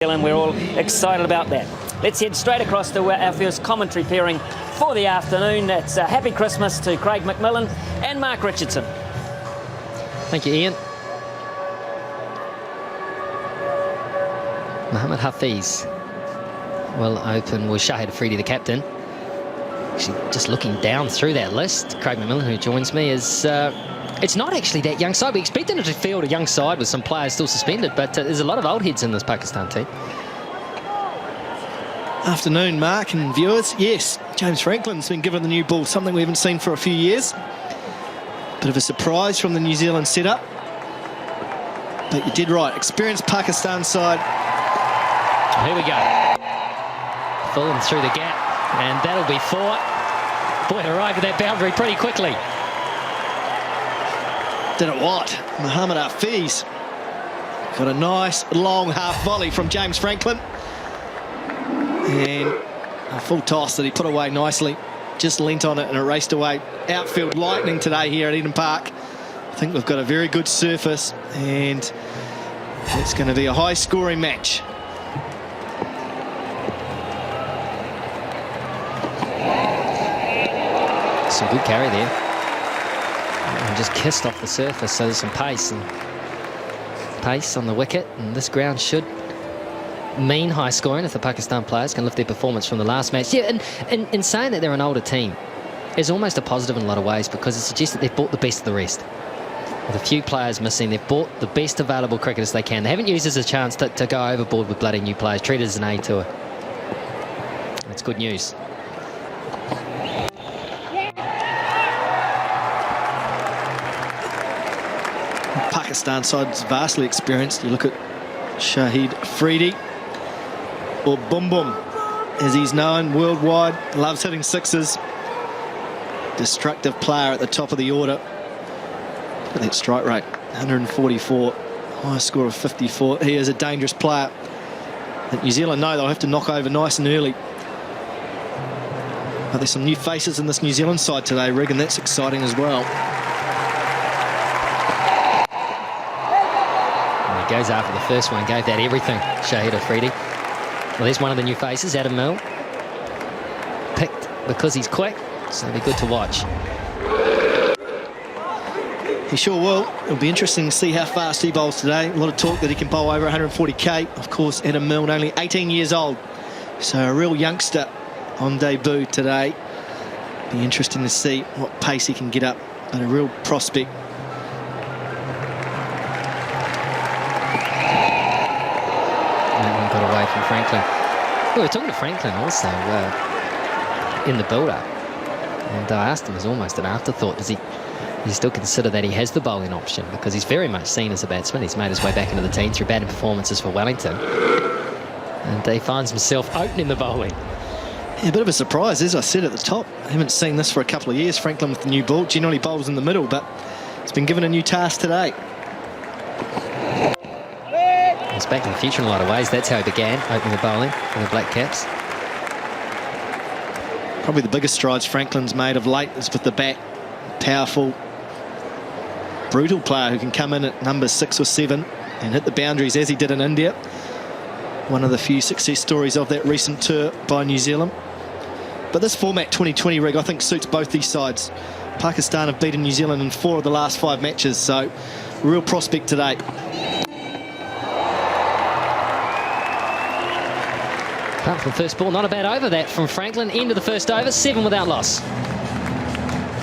And we're all excited about that. Let's head straight across to our first commentary pairing for the afternoon. That's Happy Christmas to Craig McMillan and Mark Richardson. Thank you, Ian. Mohammed Hafiz will open with Shahid Afridi, the captain. Actually, just looking down through that list, Craig McMillan, who joins me, is it's not actually that young side. We expected it to field a young side with some players still suspended, but there's a lot of old heads in this Pakistan team. Afternoon, Mark and viewers. Yes, James Franklin's been given the new ball, something we haven't seen for a few years. Bit of a surprise from the New Zealand setup. But you did right. Experienced Pakistan side. Here we go. Fulham through the gap, and that'll be four. Boy, arrived at that boundary pretty quickly. Did it what? Mohammed Hafiz got a nice long half volley from James Franklin. And a full toss that he put away nicely. Just leant on it and it raced away. Outfield lightning today here at Eden Park. I think we've got a very good surface and it's going to be a high scoring match. Some good carry there. And just kissed off the surface, so there's some pace on the wicket, and this ground should mean high scoring if the Pakistan players can lift their performance from the last match. Yeah, and in saying that they're an older team is almost a positive in a lot of ways, because it suggests that they've bought the best of the rest. With a few players missing, they've bought the best available cricketers they can. They haven't used this as a chance to go overboard with bloody new players, treated as an aid tour. That's good news. Pakistan side's vastly experienced. You look at Shahid Afridi, or Boom Boom, as he's known worldwide, loves hitting sixes. Destructive player at the top of the order. Look at that strike rate, 144, highest score of 54. He is a dangerous player that New Zealand know they'll have to knock over nice and early. But there's some new faces in this New Zealand side today, Rig, and that's exciting as well. Goes after the first one, gave that everything, Shahid Afridi. Well, there's one of the new faces, Adam Milne. Picked because he's quick, so it'll be good to watch. He sure will. It'll be interesting to see how fast he bowls today. A lot of talk that he can bowl over 140k. Of course, Adam Milne, only 18 years old, so a real youngster on debut today. Be interesting to see what pace he can get up, but a real prospect. Got away from Franklin. We were talking to Franklin also in the build-up, and I asked him as almost an afterthought, does he still consider that he has the bowling option, because he's very much seen as a batsman. He's made his way back into the team through batting performances for Wellington, and he finds himself opening the bowling. Yeah, a bit of a surprise, as I said at the top. I haven't seen this for a couple of years. Franklin with the new ball generally bowls in the middle, but he's been given a new task today. It's back in the future in a lot of ways. That's how he began, opening the bowling for the Black Caps. Probably the biggest strides Franklin's made of late is with the bat. Powerful, brutal player who can come in at number 6 or 7 and hit the boundaries as he did in India. One of the few success stories of that recent tour by New Zealand. But this format, 2020, Rig, I think suits both these sides. Pakistan have beaten New Zealand in 4 of the last 5 matches, so real prospect today. Apart from first ball, not a bad over that from Franklin. End of the first over, 7 without loss.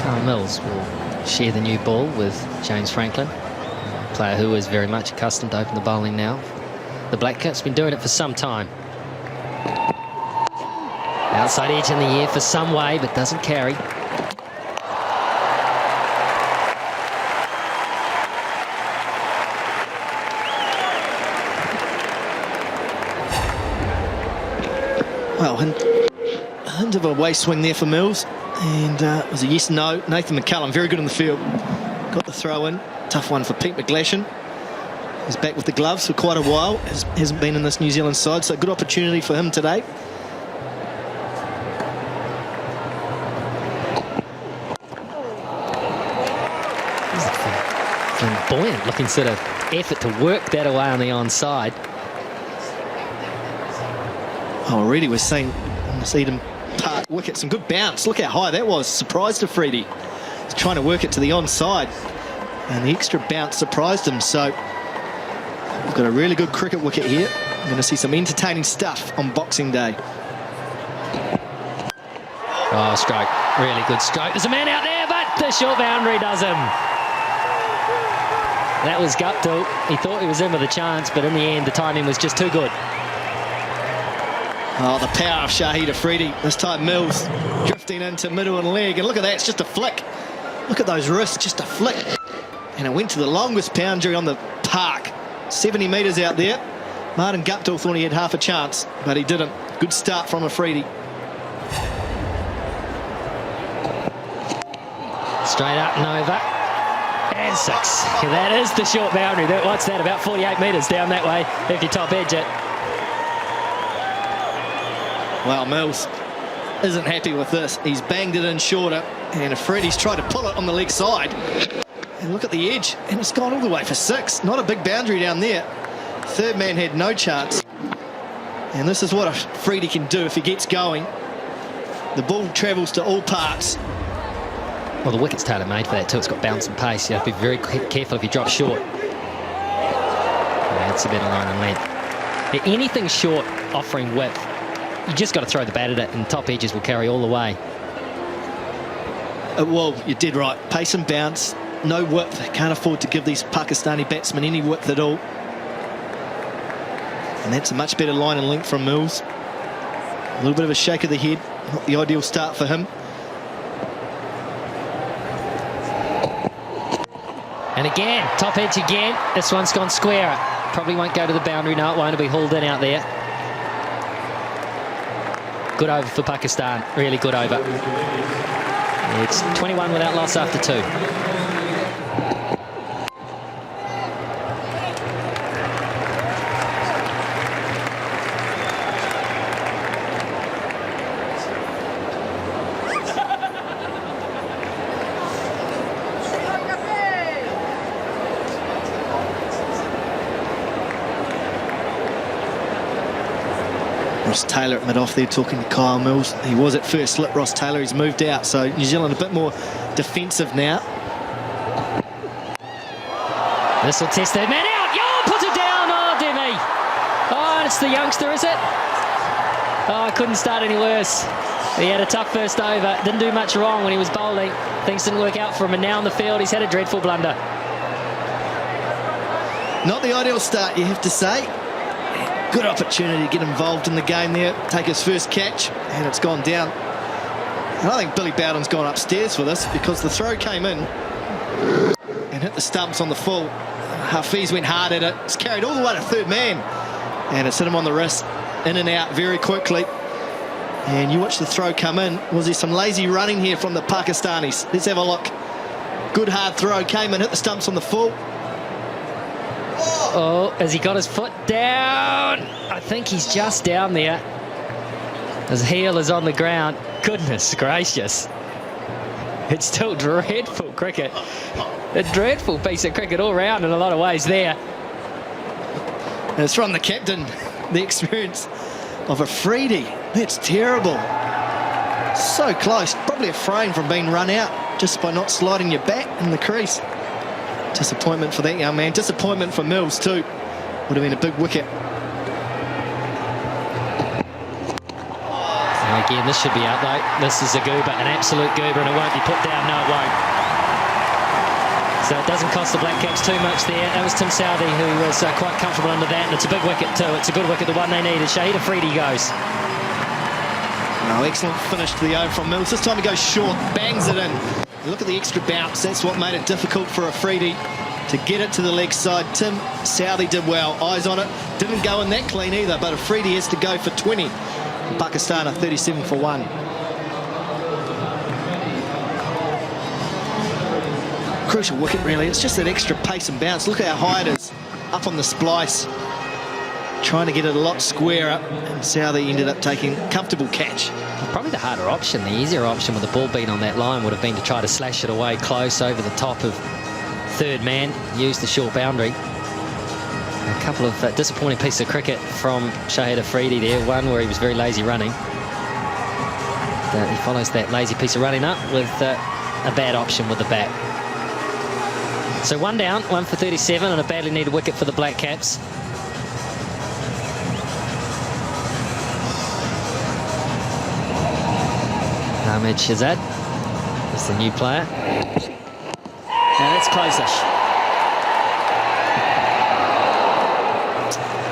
Carl Mills will share the new ball with James Franklin, a player who is very much accustomed to open the bowling now. The Black Caps been doing it for some time. Outside edge in the air for some way, but doesn't carry. Well, a hint of a waist swing there for Mills, and it was a yes-no. Nathan McCallum, very good in the field. Got the throw in. Tough one for Pete McGlashan. He's back with the gloves for quite a while. Hasn't been in this New Zealand side, so good opportunity for him today. Flamboyant looking sort of effort to work that away on the onside. Already we're seeing Eden park wicket. Some good bounce. Look how high that was. Surprised Afridi. He's trying to work it to the onside. And the extra bounce surprised him. So we've got a really good cricket wicket here. We're going to see some entertaining stuff on Boxing Day. Oh, stroke. Really good stroke. There's a man out there, but the short boundary does him. That was Guptill. He thought he was in with a chance, but in the end, the timing was just too good. Oh, the power of Shahid Afridi. This time Mills drifting into middle and leg. And look at that, it's just a flick. Look at those wrists, just a flick. And it went to the longest boundary on the park. 70 metres out there. Martin Guptill thought he had half a chance, but he didn't. Good start from Afridi. Straight up and over. And 6. That is the short boundary. What's that, about 48 metres down that way if you top edge it. Well, Mills isn't happy with this. He's banged it in shorter, and Afridi's tried to pull it on the leg side. And look at the edge, and it's gone all the way for 6. Not a big boundary down there. Third man had no chance. And this is what Afridi can do if he gets going. The ball travels to all parts. Well, the wicket's tailor-made for that too. It's got bounce and pace. You have to be very careful if you drop short. That's a better line and length. Anything short offering width, you just got to throw the bat at it, and top edges will carry all the way. Well, you did right. Pace and bounce, no width. They can't afford to give these Pakistani batsmen any width at all. And that's a much better line and length from Mills. A little bit of a shake of the head. Not the ideal start for him. And again, top edge again. This one's gone square. Probably won't go to the boundary. No, it won't. It'll be hauled in out there. Good over for Pakistan. Really good over. It's 21 without loss after 2. Ross Taylor at mid-off there talking to Kyle Mills. He was at first slip, Ross Taylor. He's moved out, so New Zealand a bit more defensive now. This will test that man out. Yo, put it down. Oh, dear me. Oh, it's the youngster, is it? Oh, couldn't start any worse. He had a tough first over. Didn't do much wrong when he was bowling. Things didn't work out for him, and now on the field, he's had a dreadful blunder. Not the ideal start, you have to say. Good opportunity to get involved in the game there, take his first catch, and it's gone down. And I think Billy Bowden's gone upstairs for this because the throw came in and hit the stumps on the full. Hafiz went hard at it. It's carried all the way to third man, and it's hit him on the wrist, in and out very quickly. And you watch the throw come in. Was there some lazy running here from the Pakistanis? Let's have a look. Good hard throw, came in, hit the stumps on the full. Oh, has he got his foot down? I think he's just down there. His heel is on the ground. Goodness gracious. It's still dreadful cricket. A dreadful piece of cricket all round in a lot of ways there. And it's from the captain, the experience of Afridi. That's terrible. So close, probably a frame from being run out just by not sliding your bat in the crease. Disappointment for that young man. Disappointment for Mills too. Would have been a big wicket. And again, this should be out though. This is a goober, an absolute goober, and it won't be put down. No, it won't. So it doesn't cost the Black Caps too much there. That was Tim Southee who was quite comfortable under that, and it's a big wicket too. It's a good wicket, the one they needed. Shahid Afridi goes. Oh, excellent finish to the over from Mills. This time he goes short, bangs it in. Look at the extra bounce. That's what made it difficult for Afridi to get it to the leg side. Tim Southee did well. Eyes on it. Didn't go in that clean either, but Afridi has to go for 20. Pakistan are 37 for 1. Crucial wicket, really. It's just that extra pace and bounce. Look how high it is. Up on the splice. Trying to get it a lot squarer. And Southee ended up taking a comfortable catch. Probably the harder option, the easier option with the ball being on that line would have been to try to slash it away close over the top of third man, use the short boundary. A couple of disappointing pieces of cricket from Shaheed Afridi there. One where he was very lazy running. He follows that lazy piece of running up with a bad option with the bat. So 1 down, 1 for 37, and a badly needed wicket for the Black Caps. Ahmed Shahzad is the new player. Now that's close-ish.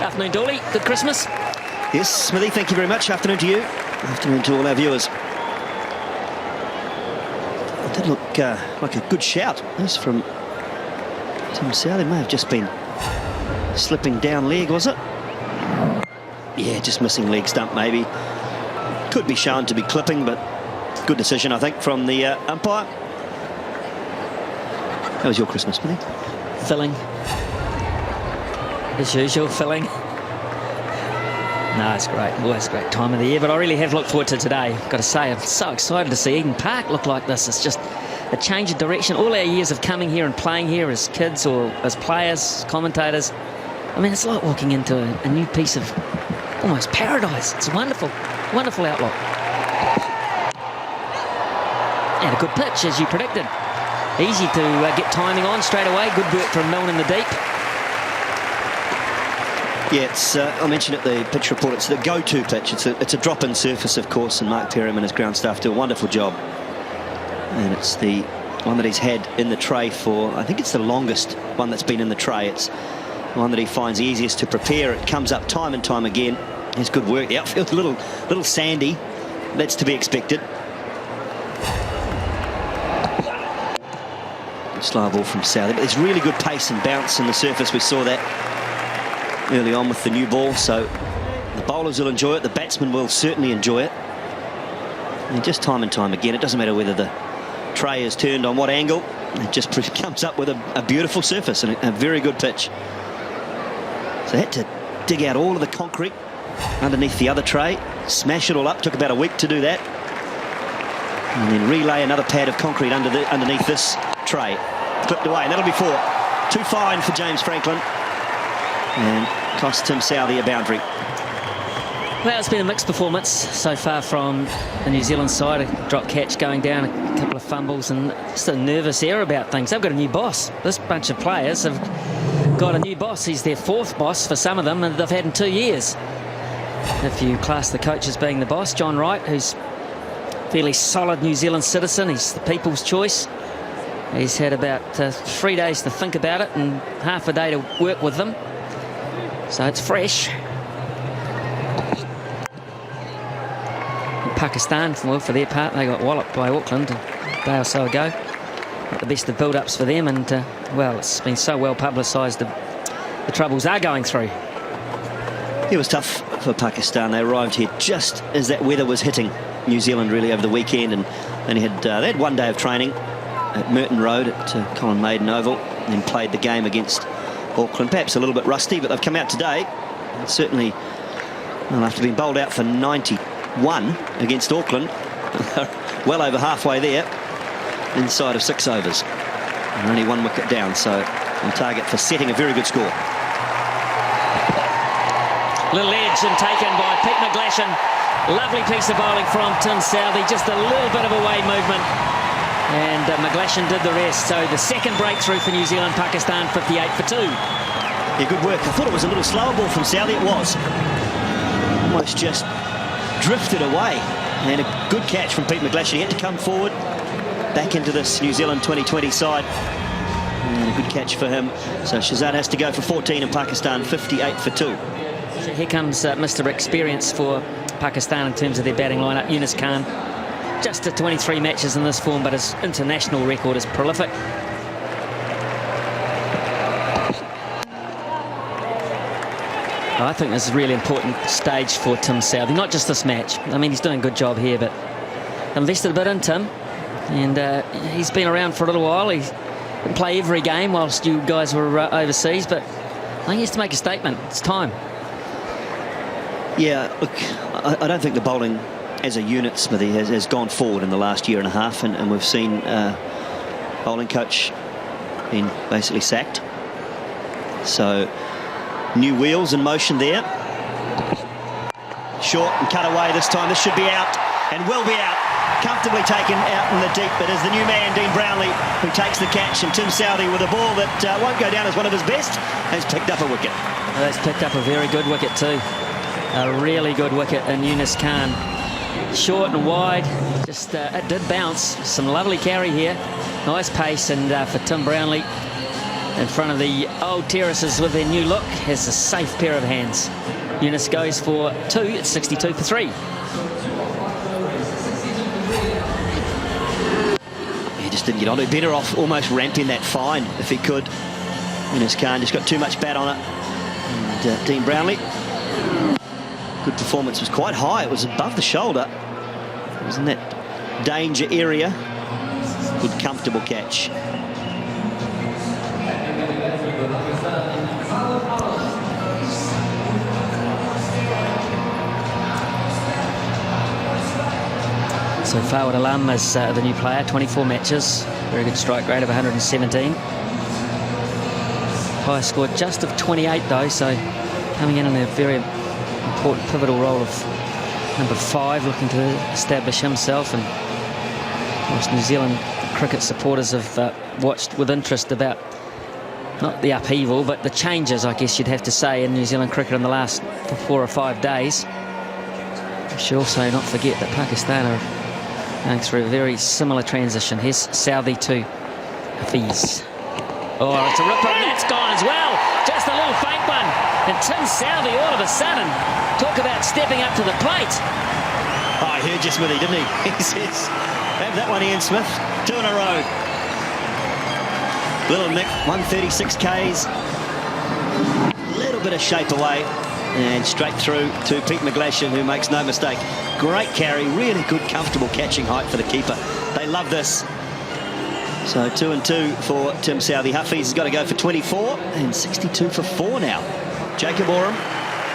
Afternoon, Dooley. Good Christmas. Yes, Smithy, thank you very much. Afternoon to you. Afternoon to all our viewers. It did look like a good shout. This from Tim Southee. May have just been slipping down leg, was it? Yeah, just missing leg stump maybe. Could be shown to be clipping, but good decision, I think, from the umpire. How was your Christmas, Smithy? Filling. As usual, filling. No, it's great. Always a great time of the year, but I really have looked forward to today. I've got to say, I'm so excited to see Eden Park look like this. It's just a change of direction. All our years of coming here and playing here as kids or as players, commentators. I mean, it's like walking into a new piece of almost paradise. It's a wonderful, wonderful outlook. And a good pitch, as you predicted. Easy to get timing on straight away. Good work from Milne in the deep. Yeah, it's, I mentioned at the pitch report, it's the go-to pitch. It's a drop-in surface, of course, and Mark Perham and his ground staff do a wonderful job. And it's the one that he's had in the tray for, I think it's the longest one that's been in the tray. It's the one that he finds easiest to prepare. It comes up time and time again. It's good work. The outfield's a little sandy. That's to be expected. Slow ball from Southee, but there's really good pace and bounce in the surface. We saw that early on with the new ball, so the bowlers will enjoy it, the batsmen will certainly enjoy it. And just time and time again, it doesn't matter whether the tray is turned on what angle, it just comes up with a beautiful surface and a very good pitch. So they had to dig out all of the concrete underneath the other tray, smash it all up, took about a week to do that, and then relay another pad of concrete underneath this tray. Clipped away, and that'll be 4. Too fine for James Franklin. And cost Tim Southee a boundary. Well, it's been a mixed performance so far from the New Zealand side. A drop catch going down, a couple of fumbles, and just a nervous air about things. They've got a new boss. This bunch of players have got a new boss. He's their 4th boss for some of them, and they've had in 2 years. If you class the coach as being the boss, John Wright, who's a fairly solid New Zealand citizen. He's the people's choice. He's had about 3 days to think about it and half a day to work with them. So it's fresh. And Pakistan, well, for their part, they got walloped by Auckland a day or so ago. Not the best of build-ups for them, and well, it's been so well publicised the troubles are going through. It was tough for Pakistan. They arrived here just as that weather was hitting New Zealand really over the weekend, and they had 1 day of training at Merton Road at Colin Maiden Oval, and played the game against Auckland. Perhaps a little bit rusty, but they've come out today. And certainly, well, after being bowled out for 91 against Auckland, well over halfway there, inside of 6 overs. And only 1 wicket down, so on target for setting a very good score. Little edge and taken by Pete McGlashan. Lovely piece of bowling from Tim Southee. Just a little bit of away movement. And McGlashan did the rest. So the second breakthrough for New Zealand, Pakistan 58 for 2. Yeah, good work. I thought it was a little slower ball from Southee. It was. Almost just drifted away. And a good catch from Pete McGlashan. He had to come forward back into this New Zealand 2020 side. And a good catch for him. So Shahzad has to go for 14 and Pakistan 58 for 2. So here comes Mr. Experience for Pakistan in terms of their batting lineup. Yunus Khan. Just 23 matches in this form, but his international record is prolific. I think this is a really important stage for Tim Southee, not just this match. I mean, he's doing a good job here, but invested a bit in Tim, and he's been around for a little while. He didn't play every game whilst you guys were overseas, but I think he has to make a statement. It's time. Yeah, look, I don't think the bowling as a unit, Smithy, has gone forward in the last year and a half, and we've seen bowling coach being basically sacked. So New wheels in motion there. Short and cut away this time. This should be out and will be out. Comfortably taken out in the deep. It is the new man, Dean Brownlee, who takes the catch. And Tim Southee, with a ball that won't go down as one of his best, has picked up a wicket. He's picked up a very good wicket too. A really good wicket in Yunus Khan. Short and wide. Just it did bounce. Some lovely carry here. Nice pace, and for Tim Brownlee, in front of the old terraces with their new look, has a safe pair of hands. Yunus goes for 2. It's 62 for 3. He just didn't get on it. Better off almost ramping that fine if he could. Yunus Khan just got too much bat on it. And Dean Brownlee, good performance, was quite high. It was above the shoulder. It was in that danger area. Good, comfortable catch. So Fawad Alam is the new player, 24 matches, very good strike rate of 117. High score just of 28 though, so coming in a very important pivotal role of number 5, looking to establish himself. And of course New Zealand cricket supporters have watched with interest about not the upheaval but the changes, I guess you'd have to say, in New Zealand cricket in the last 4 or 5 days. We should also not forget that Pakistan are going through a very similar transition. Here's Southee to Hafiz. Oh, it's a ripper, and that's gone as well. Just a little faint one. And Tim Southee, all of a sudden, talk about stepping up to the plate. Oh, I heard you, Smithy, didn't he? He says, have that one, Ian Smith. 2 in a row. Little Nick, 136 Ks. A little bit of shape away. And straight through to Pete McGlashan, who makes no mistake. Great carry, really good, comfortable catching height for the keeper. They love this. So 2 and 2 for Tim Southee. Hafiz has got to go for 24 and 62 for 4 now. Jacob Oram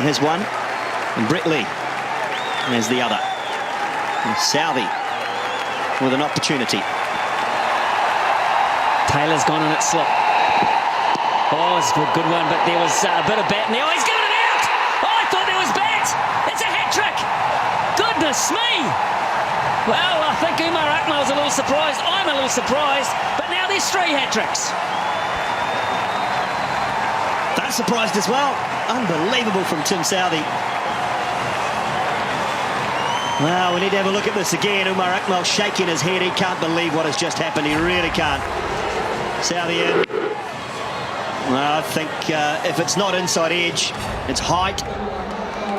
has 1, and Brett Lee has the other. And Southee with an opportunity. Taylor's gone in at slip. Oh, it's a good one, but there was a bit of bat in there. Oh, he's got it out! Oh, I thought there was bat! It's a hat-trick! Goodness me! Well, I think Umar Akmal's a little surprised. I'm a little surprised, but now there's 3 hat-tricks. They're surprised as well. Unbelievable from Tim Southee. Well, we need to have a look at this again. Umar Akmal shaking his head. He can't believe what has just happened. He really can't. Southee in. Well, I think if it's not inside edge, it's height.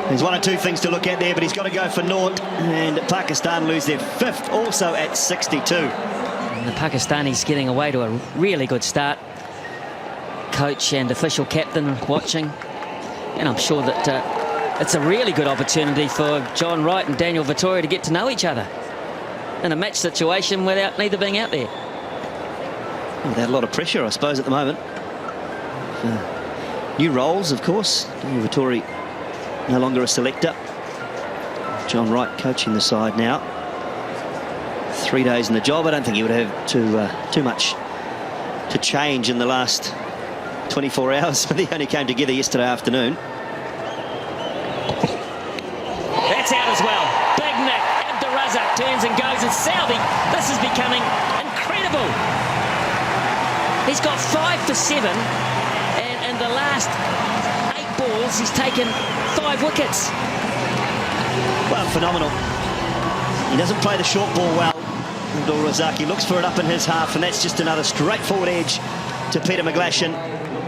There's 1 or 2 things to look at there, but he's got to go for naught. And Pakistan lose their 5th, also at 62. And the Pakistanis getting away to a really good start. Coach and official captain watching. And I'm sure that it's a really good opportunity for John Wright and Daniel Vittoria to get to know each other in a match situation without neither being out there. Without a lot of pressure, I suppose, at the moment. New roles, of course. Daniel Vittoria no longer a selector. John Wright coaching the side now. 3 days in the job. I don't think he would have too much to change in the last 24 hours. But he only came together yesterday afternoon. That's out as well. Big Nick. Razaq turns and goes, and Southee, this is becoming incredible. He's got 5 for 7, and the last 8 balls he's taken 5 wickets. Well, phenomenal. He doesn't play the short ball well, Razaq. He looks for it up in his half, and that's just another straightforward edge to Peter McGlashan.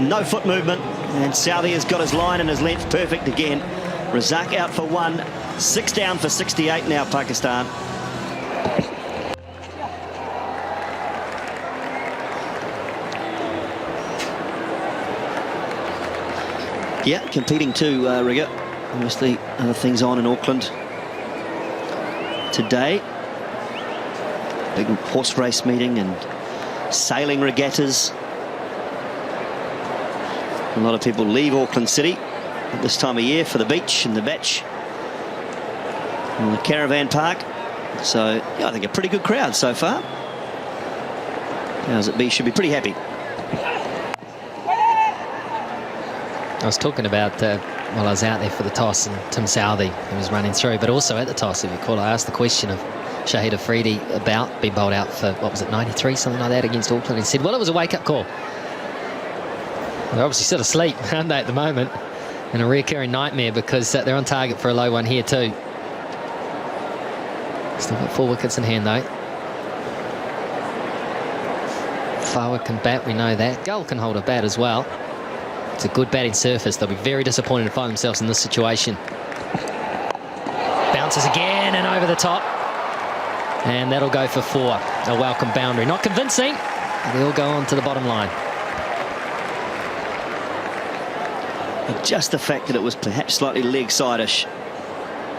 No foot movement, and Southee has got his line and his length perfect again. Razaq out for 1, 6 down for 68 now, Pakistan. Yeah, competing too, Rigger. Obviously, other things on in Auckland today. Big horse race meeting and sailing regattas. A lot of people leave Auckland City at this time of year for the beach and the beach and the caravan park. So, yeah, I think a pretty good crowd so far. Powers that be should be pretty happy. I was talking about while I was out there for the toss, and Tim Southee, who was running through, but also at the toss, if you recall, I asked the question of Shaky Afridi about being bowled out for, what was it, 93, something like that, against Auckland. He said, well, it was a wake-up call. They're obviously still asleep, aren't they, at the moment? And a recurring nightmare, because they're on target for a low one here too. Still got 4 wickets in hand, though. Forward can bat, we know that. Gull can hold a bat as well. It's a good batting surface. They'll be very disappointed to find themselves in this situation. Bounces again and over the top. And that'll go for 4. A welcome boundary. Not convincing. They'll go on to the bottom line. Just the fact that it was perhaps slightly leg side-ish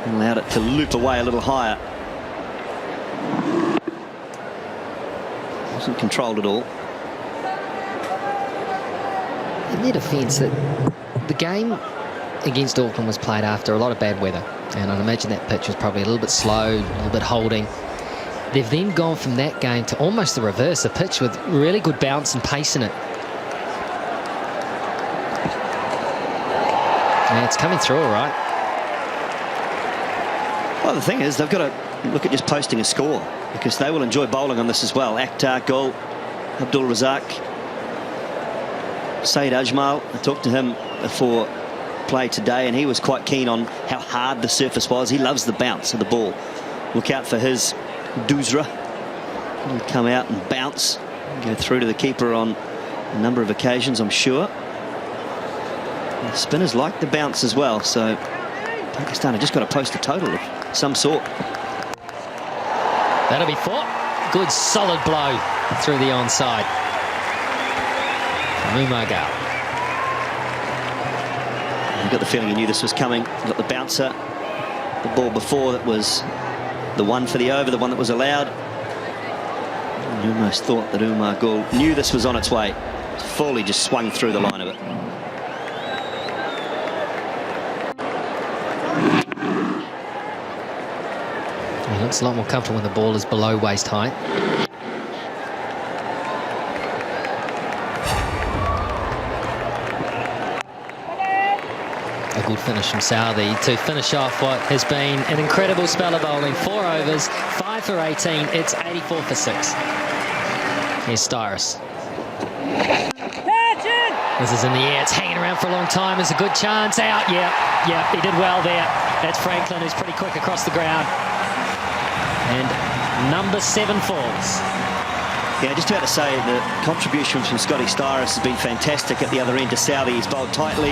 allowed it to loop away a little higher. Wasn't controlled at all. In their defence, that the game against Auckland was played after a lot of bad weather, and I'd imagine that pitch was probably a little bit slow, a little bit holding. They've then gone from that game to almost the reverse, a pitch with really good bounce and pace in it. Yeah, it's coming through all right. Well, the thing is, they've got to look at just posting a score, because they will enjoy bowling on this as well. Akhtar, Gul, Abdul Razaq, Saeed Ajmal. I talked to him before play today, and he was quite keen on how hard the surface was. He loves the bounce of the ball. Look out for his doosra. He'll come out and bounce, and go through to the keeper on a number of occasions, I'm sure. And the spinners like the bounce as well, so Pakistan have just got to post a total of some sort. That'll be 4. Good solid blow through the onside. Umar Gal. I got the feeling he knew this was coming. He got the bouncer. The ball before that was the one for the over, the one that was allowed. You almost thought that Umar Gul knew this was on its way. Fully just swung through the line of it. He looks a lot more comfortable when the ball is below waist height. A good finish from Southee to finish off what has been an incredible spell of bowling. 4 overs, 5 for 18. It's 84 for 6. Here's Styris. This is in the air. It's hanging around for a long time. It's a good chance. Out. Yeah, he did well there. That's Franklin, who's pretty quick across the ground. And number 7 falls. Yeah, just about to say the contribution from Scotty Styris has been fantastic at the other end to Southee. He's bowled tightly,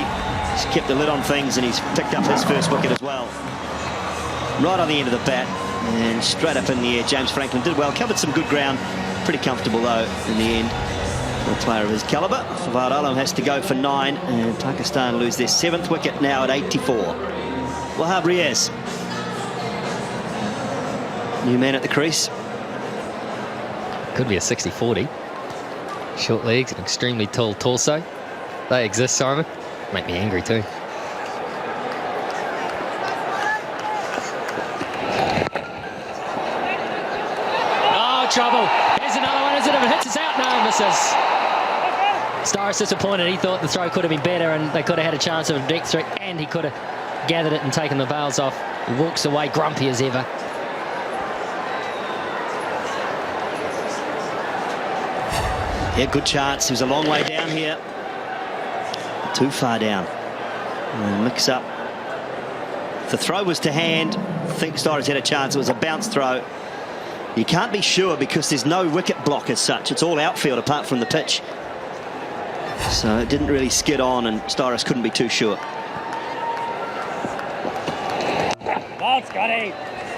he's kept the lid on things, and he's picked up his first wicket as well. Right on the end of the bat, and straight up in the air. James Franklin did well, covered some good ground. Pretty comfortable, though, in the end. For a player of his calibre, Fawad Alam has to go for 9, and Pakistan lose their 7th wicket now at 84. Wahab Riaz. New man at the crease. Could be a 60-40. Short legs and extremely tall torso. They exist, Simon. Make me angry too. Oh, trouble. Here's another one. Is it? If it hits us out? No, misses. Styris disappointed. He thought the throw could have been better and they could have had a chance of a deck threat, and he could have gathered it and taken the bails off. He walks away grumpy as ever. Yeah, good chance. He was a long way down here. Too far down. And mix up. The throw was to hand. I think Styris had a chance. It was a bounce throw. You can't be sure because there's no wicket block as such. It's all outfield apart from the pitch. So it didn't really skid on, and Styris couldn't be too sure.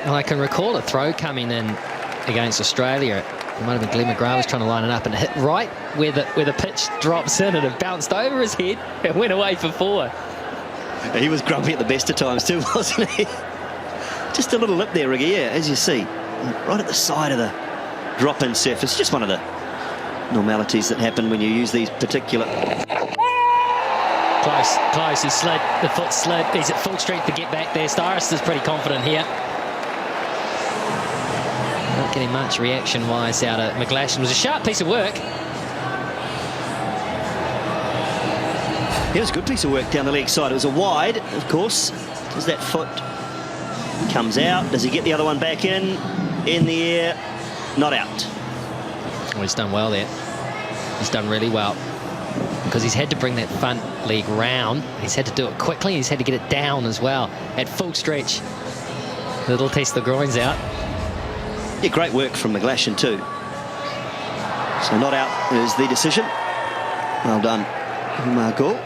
Well, I can recall a throw coming in against Australia. It might have been Glenn McGrath was trying to line it up and hit right where the pitch drops in, and it bounced over his head and went away for 4. He was grumpy at the best of times too, wasn't he? Just a little lip there, Riggy, yeah, as you see. Right at the side of the drop-in surface. Just one of the normalities that happen when you use these particular... Close, he slid, the foot slid. He's at full strength to get back there. Styris is pretty confident here. Not getting much reaction-wise out of McGlashan. It was a sharp piece of work. Here's a good piece of work down the leg side. It was a wide, of course. Does that foot comes out? Does he get the other one back in the air? Not out. Well, he's done well there. He's done really well because he's had to bring that front leg round. He's had to do it quickly. He's had to get it down as well at full stretch. Little test the groins out. Yeah, great work from McGlashan too. So not out is the decision. Well done, Margot.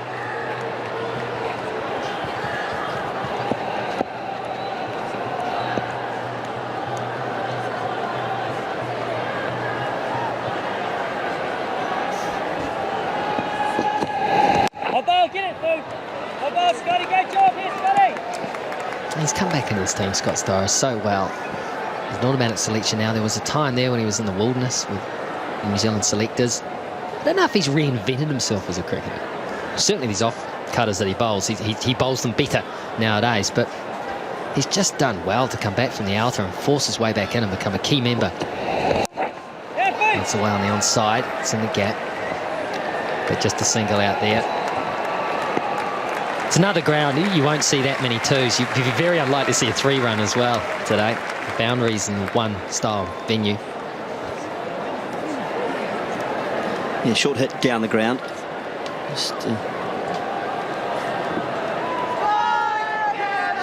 He's come back into this team, Scott Styris, so well. He's an automatic selection now. There was a time there when he was in the wilderness with the New Zealand selectors. I don't know if he's reinvented himself as a cricketer. Certainly these off-cutters that he bowls, he bowls them better nowadays, but he's just done well to come back from the outer and force his way back in and become a key member. That's away on the onside. It's in the gap. But just a single out there. It's another ground. You won't see that many twos. You'd be very unlikely to see a 3-run as well today. The boundaries in one style venue. Yeah, short hit down the ground. Just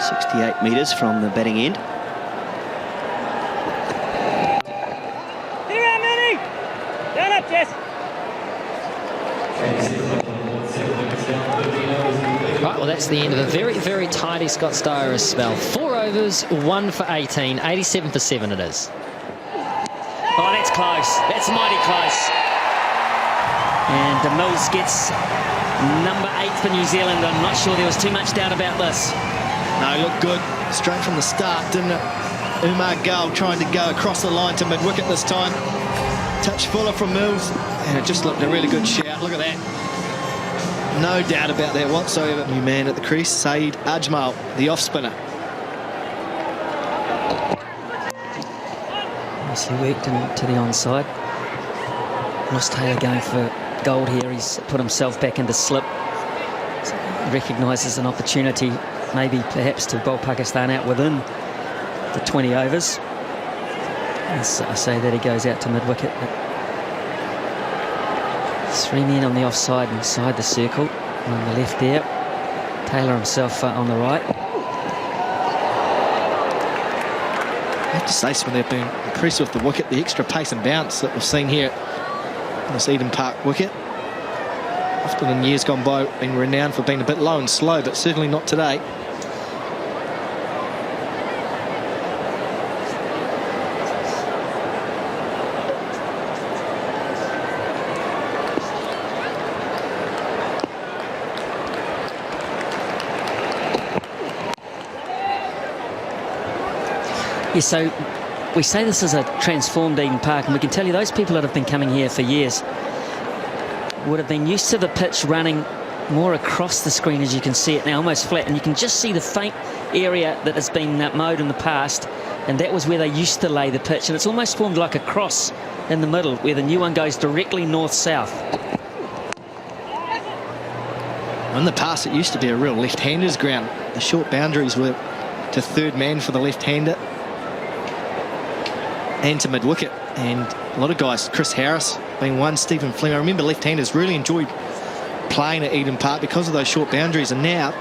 68 metres from the batting end. Down up, Jess. Right, well, that's the end of a very, very tidy Scott Styris spell. 4 overs, 1 for 18, 87 for 7 it is. Oh, that's close. That's mighty close. And Milne gets number 8 for New Zealand. I'm not sure there was too much doubt about this. No, looked good straight from the start, didn't it? Umar Gull trying to go across the line to mid-wicket this time. Touch fuller from Mills, and it just looked a really good shout. Look at that. No doubt about that whatsoever. New man at the crease, Saeed Ajmal, the off-spinner. Nicely worked into the onside. Ross Taylor going for gold here. He's put himself back into slip. He recognises an opportunity, maybe perhaps to bowl Pakistan out within the 20 overs. As I say that, he goes out to mid-wicket. 3 men on the offside inside the circle. On the left there. Taylor himself on the right. I have to say, Smith, they've been impressed with the wicket, the extra pace and bounce that we've seen here on this Eden Park wicket. Often in years gone by, been renowned for being a bit low and slow, but certainly not today. Yeah, so we say this is a transformed Eden Park, and we can tell you those people that have been coming here for years would have been used to the pitch running more across the screen, as you can see it now, almost flat, and you can just see the faint area that has been mowed in the past, and that was where they used to lay the pitch, and it's almost formed like a cross in the middle where the new one goes directly north-south. In the past, it used to be a real left-hander's ground. The short boundaries were to third man for the left-hander and to mid-wicket, and a lot of guys, Chris Harris being one, Stephen Fleming. I remember left-handers really enjoyed playing at Eden Park because of those short boundaries, and now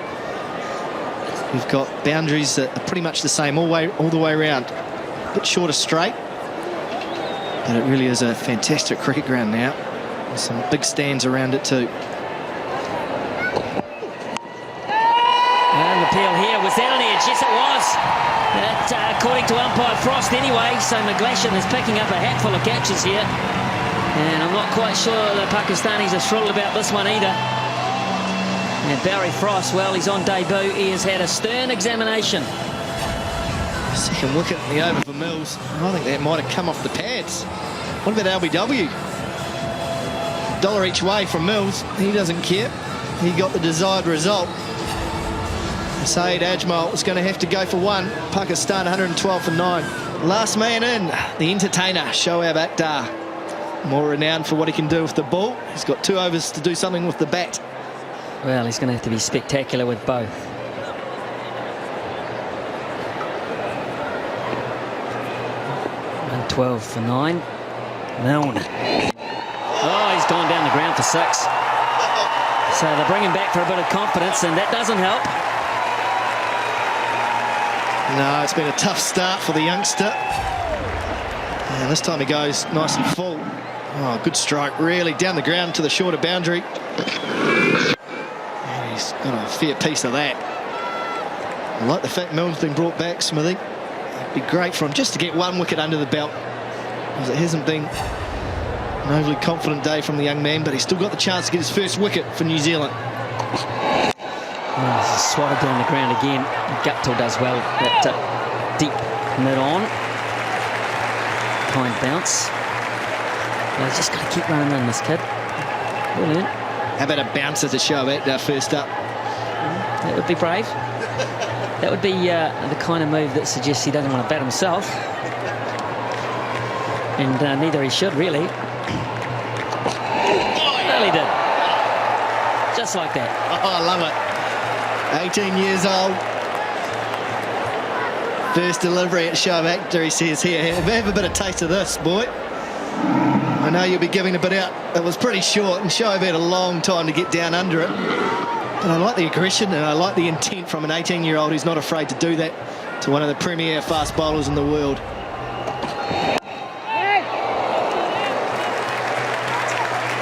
we've got boundaries that are pretty much the same all the way around. A bit shorter straight, but it really is a fantastic cricket ground now. There's some big stands around it too. And the appeal here, was that on edge? Yes, it was. According to umpire Frost anyway, so McGlashan is picking up a hatful of catches here. And I'm not quite sure the Pakistanis are thrilled about this one either. And Barry Frost, well, he's on debut. He has had a stern examination. Second wicket in the over for Mills. I think that might have come off the pads. What about LBW? $1 each way from Mills. He doesn't care. He got the desired result. Saeed Ajmal was going to have to go for 1. Pakistan 112 for 9. Last man in, the entertainer, Shoaib Akhtar. More renowned for what he can do with the ball. He's got 2 overs to do something with the bat. Well, he's going to have to be spectacular with both. And 12 for 9. Milne. Oh, he's gone down the ground for 6. So they bring him back for a bit of confidence, and that doesn't help. No, it's been a tough start for the youngster. And this time he goes nice and full. Oh, good strike, really, down the ground to the shorter boundary. And he's got a fair piece of that. I like the fact Milne's been brought back, Smithy. It'd be great for him just to get 1 wicket under the belt, because it hasn't been an overly confident day from the young man, but he's still got the chance to get his first wicket for New Zealand. Oh, swatted down the ground again. Guptill does well. That deep mid-on. Kind bounce. Well, he's just got to keep running in, this kid. Brilliant. How about a bouncer to show back first up? That would be brave. That would be the kind of move that suggests he doesn't want to bat himself. And neither he should, really. Well, he did. Just like that. Oh, I love it. 18 years old. First delivery at show actor, he says, here, have a bit of taste of this, boy. I know you'll be giving a bit out. It was pretty short, and Shoaib had a long time to get down under it. But I like the aggression, and I like the intent from an 18-year-old who's not afraid to do that to one of the premier fast bowlers in the world.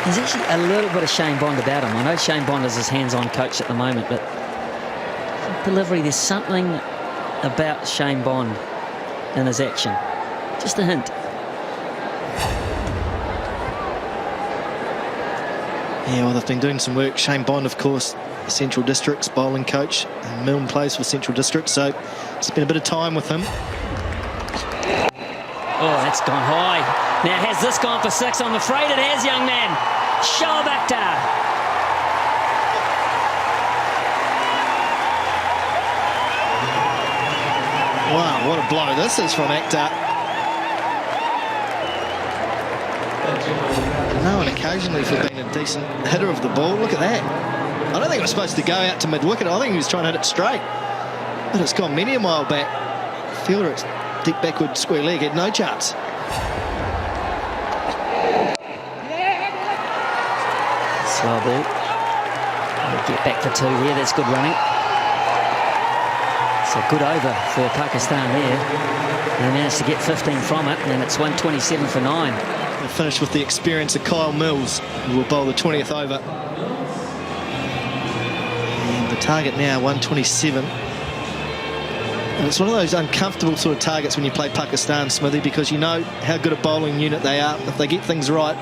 There's actually a little bit of Shane Bond about him. I know Shane Bond is his hands-on coach at the moment, but delivery, there's something about Shane Bond in his action. Just a hint. Yeah, well, they've been doing some work. Shane Bond, of course, Central District's bowling coach, and Milne plays for Central District, so it's been a bit of time with him. Oh, that's gone high. Now, has this gone for 6? I'm afraid it has, young man. Shoaib Akhtar. Wow, what a blow this is from Akhtar. Known occasionally for being a decent hitter of the ball. Look at that. I don't think it was supposed to go out to mid-wicket. I think he was trying to hit it straight. But it's gone many a mile back. Fielder, it's deep backward square leg, had no chance. Slow ball. We'll get back for 2 here. That's good running. It's a good over for Pakistan there. They managed to get 15 from it, and it's 127 for 9. We'll finish with the experience of Kyle Mills, who will bowl the 20th over. And the target now, 127. And it's one of those uncomfortable sort of targets when you play Pakistan, Smithy, because you know how good a bowling unit they are. If they get things right,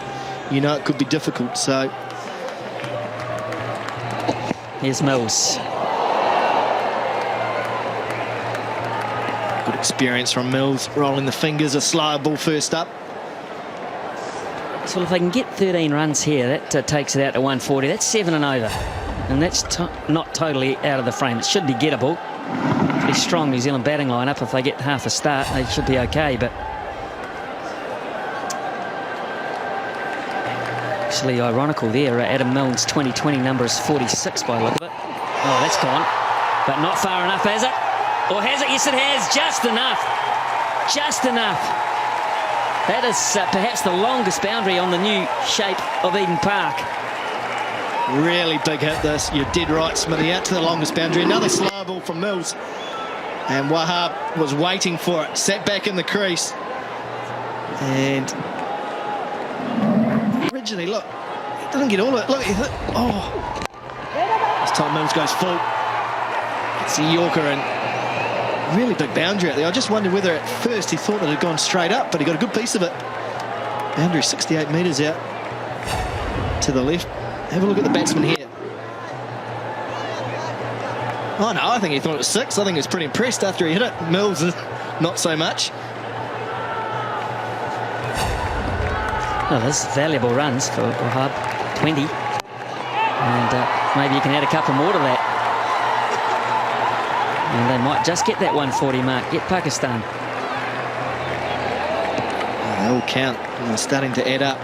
you know it could be difficult. So here's Mills. good experience from Mills, rolling the fingers, a slower ball first up. So if they can get 13 runs here, that takes it out to 140. That's 7 and over. And that's not totally out of the frame. It should be gettable. Pretty strong New Zealand batting lineup. If they get half a start, they should be okay. But actually ironical there. Adam Milne's 2020 number is 46 by the look of it. Oh, that's gone. But not far enough, has it? Or has it? Yes, it has. Just enough. Just enough. That is perhaps the longest boundary on the new shape of Eden Park. Really big hit this. You're dead right, Smithy. Out to the longest boundary. Another slow ball from Mills. And Wahab was waiting for it. Sat back in the crease. And originally, look, he doesn't get all of it. Look, he hit. Oh. This time Mills goes full. It's a Yorker and really big boundary out there. I just wondered whether at first he thought it had gone straight up, but he got a good piece of it. Boundary 68 metres out to the left. Have a look at the batsman here. Oh no, I think he thought it was 6. I think he was pretty impressed after he hit it. Mills, not so much. Well, there's valuable runs for Wahab, 20. And maybe you can add a couple more to that. And they might just get that 140 mark, get Pakistan. They all count. They're starting to add up.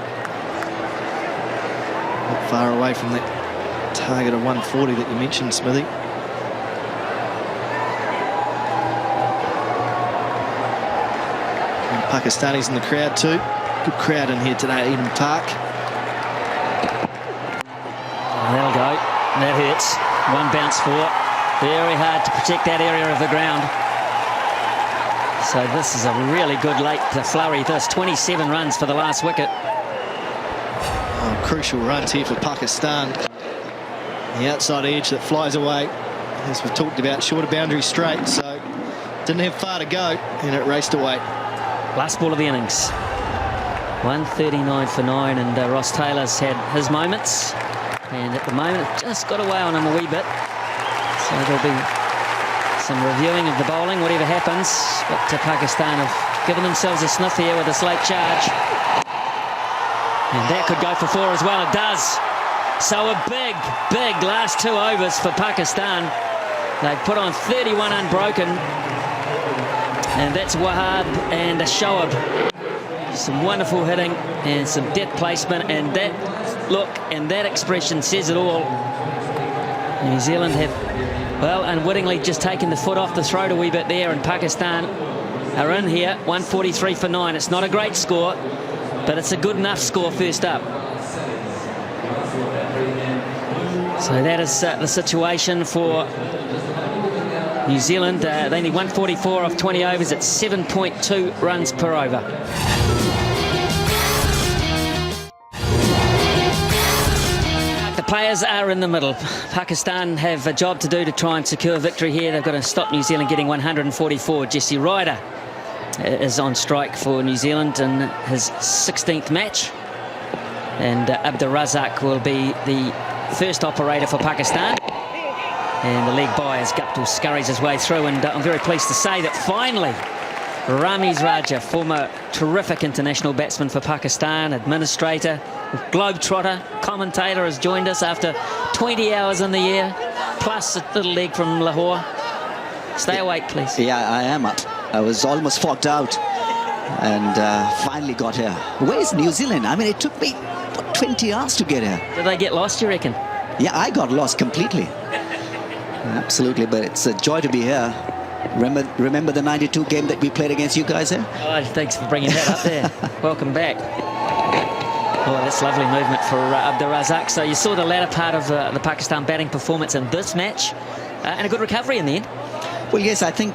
Not far away from that target of 140 that you mentioned, Smithy. And Pakistanis in the crowd too. Good crowd in here today at Eden Park. That'll go. That hurts. One bounce for. Very hard to protect that area of the ground. So this is a really good late flurry. This 27 runs for the last wicket. Oh, crucial runs here for Pakistan. The outside edge that flies away, as we've talked about, shorter boundary straight, so didn't have far to go, and it raced away. Last ball of the innings. 139 for 9, and Ross Taylor's had his moments, and at the moment it just got away on him a wee bit. So there'll be some reviewing of the bowling, whatever happens. But Pakistan have given themselves a sniff here with this late charge. And that could go for 4 as well. It does. So a big, big last 2 overs for Pakistan. They put on 31 unbroken. And that's Wahab and Shoaib. Some wonderful hitting and some death placement. And that look and that expression says it all. New Zealand have, well, unwittingly just taken the foot off the throat a wee bit there, and Pakistan are in here, 143 for 9. It's not a great score, but it's a good enough score first up. So that is the situation for New Zealand. They need 144 off 20 overs at 7.2 runs per over. The players are in the middle. Pakistan have a job to do to try and secure victory here. They've got to stop New Zealand getting 144. Jesse Ryder is on strike for New Zealand in his 16th match. And Razzaq will be the first operator for Pakistan. And the leg by as Guptill scurries his way through. And I'm very pleased to say that finally Ramiz Raja, former terrific international batsman for Pakistan, administrator, globetrotter, commentator, has joined us after 20 hours in the air, plus a little leg from Lahore. Stay awake, please. Yeah, I am up. I was almost fogged out and finally got here. Where's New Zealand? I mean, it took me, what, 20 hours to get here. Did they get lost, you reckon? Yeah, I got lost completely. Absolutely, but it's a joy to be here. Remember the 92 game that we played against you guys here? Oh, thanks for bringing that up there. Welcome back. Oh, that's lovely movement for Razaq. So you saw the latter part of the Pakistan batting performance in this match, and a good recovery in the end. Well, yes, I think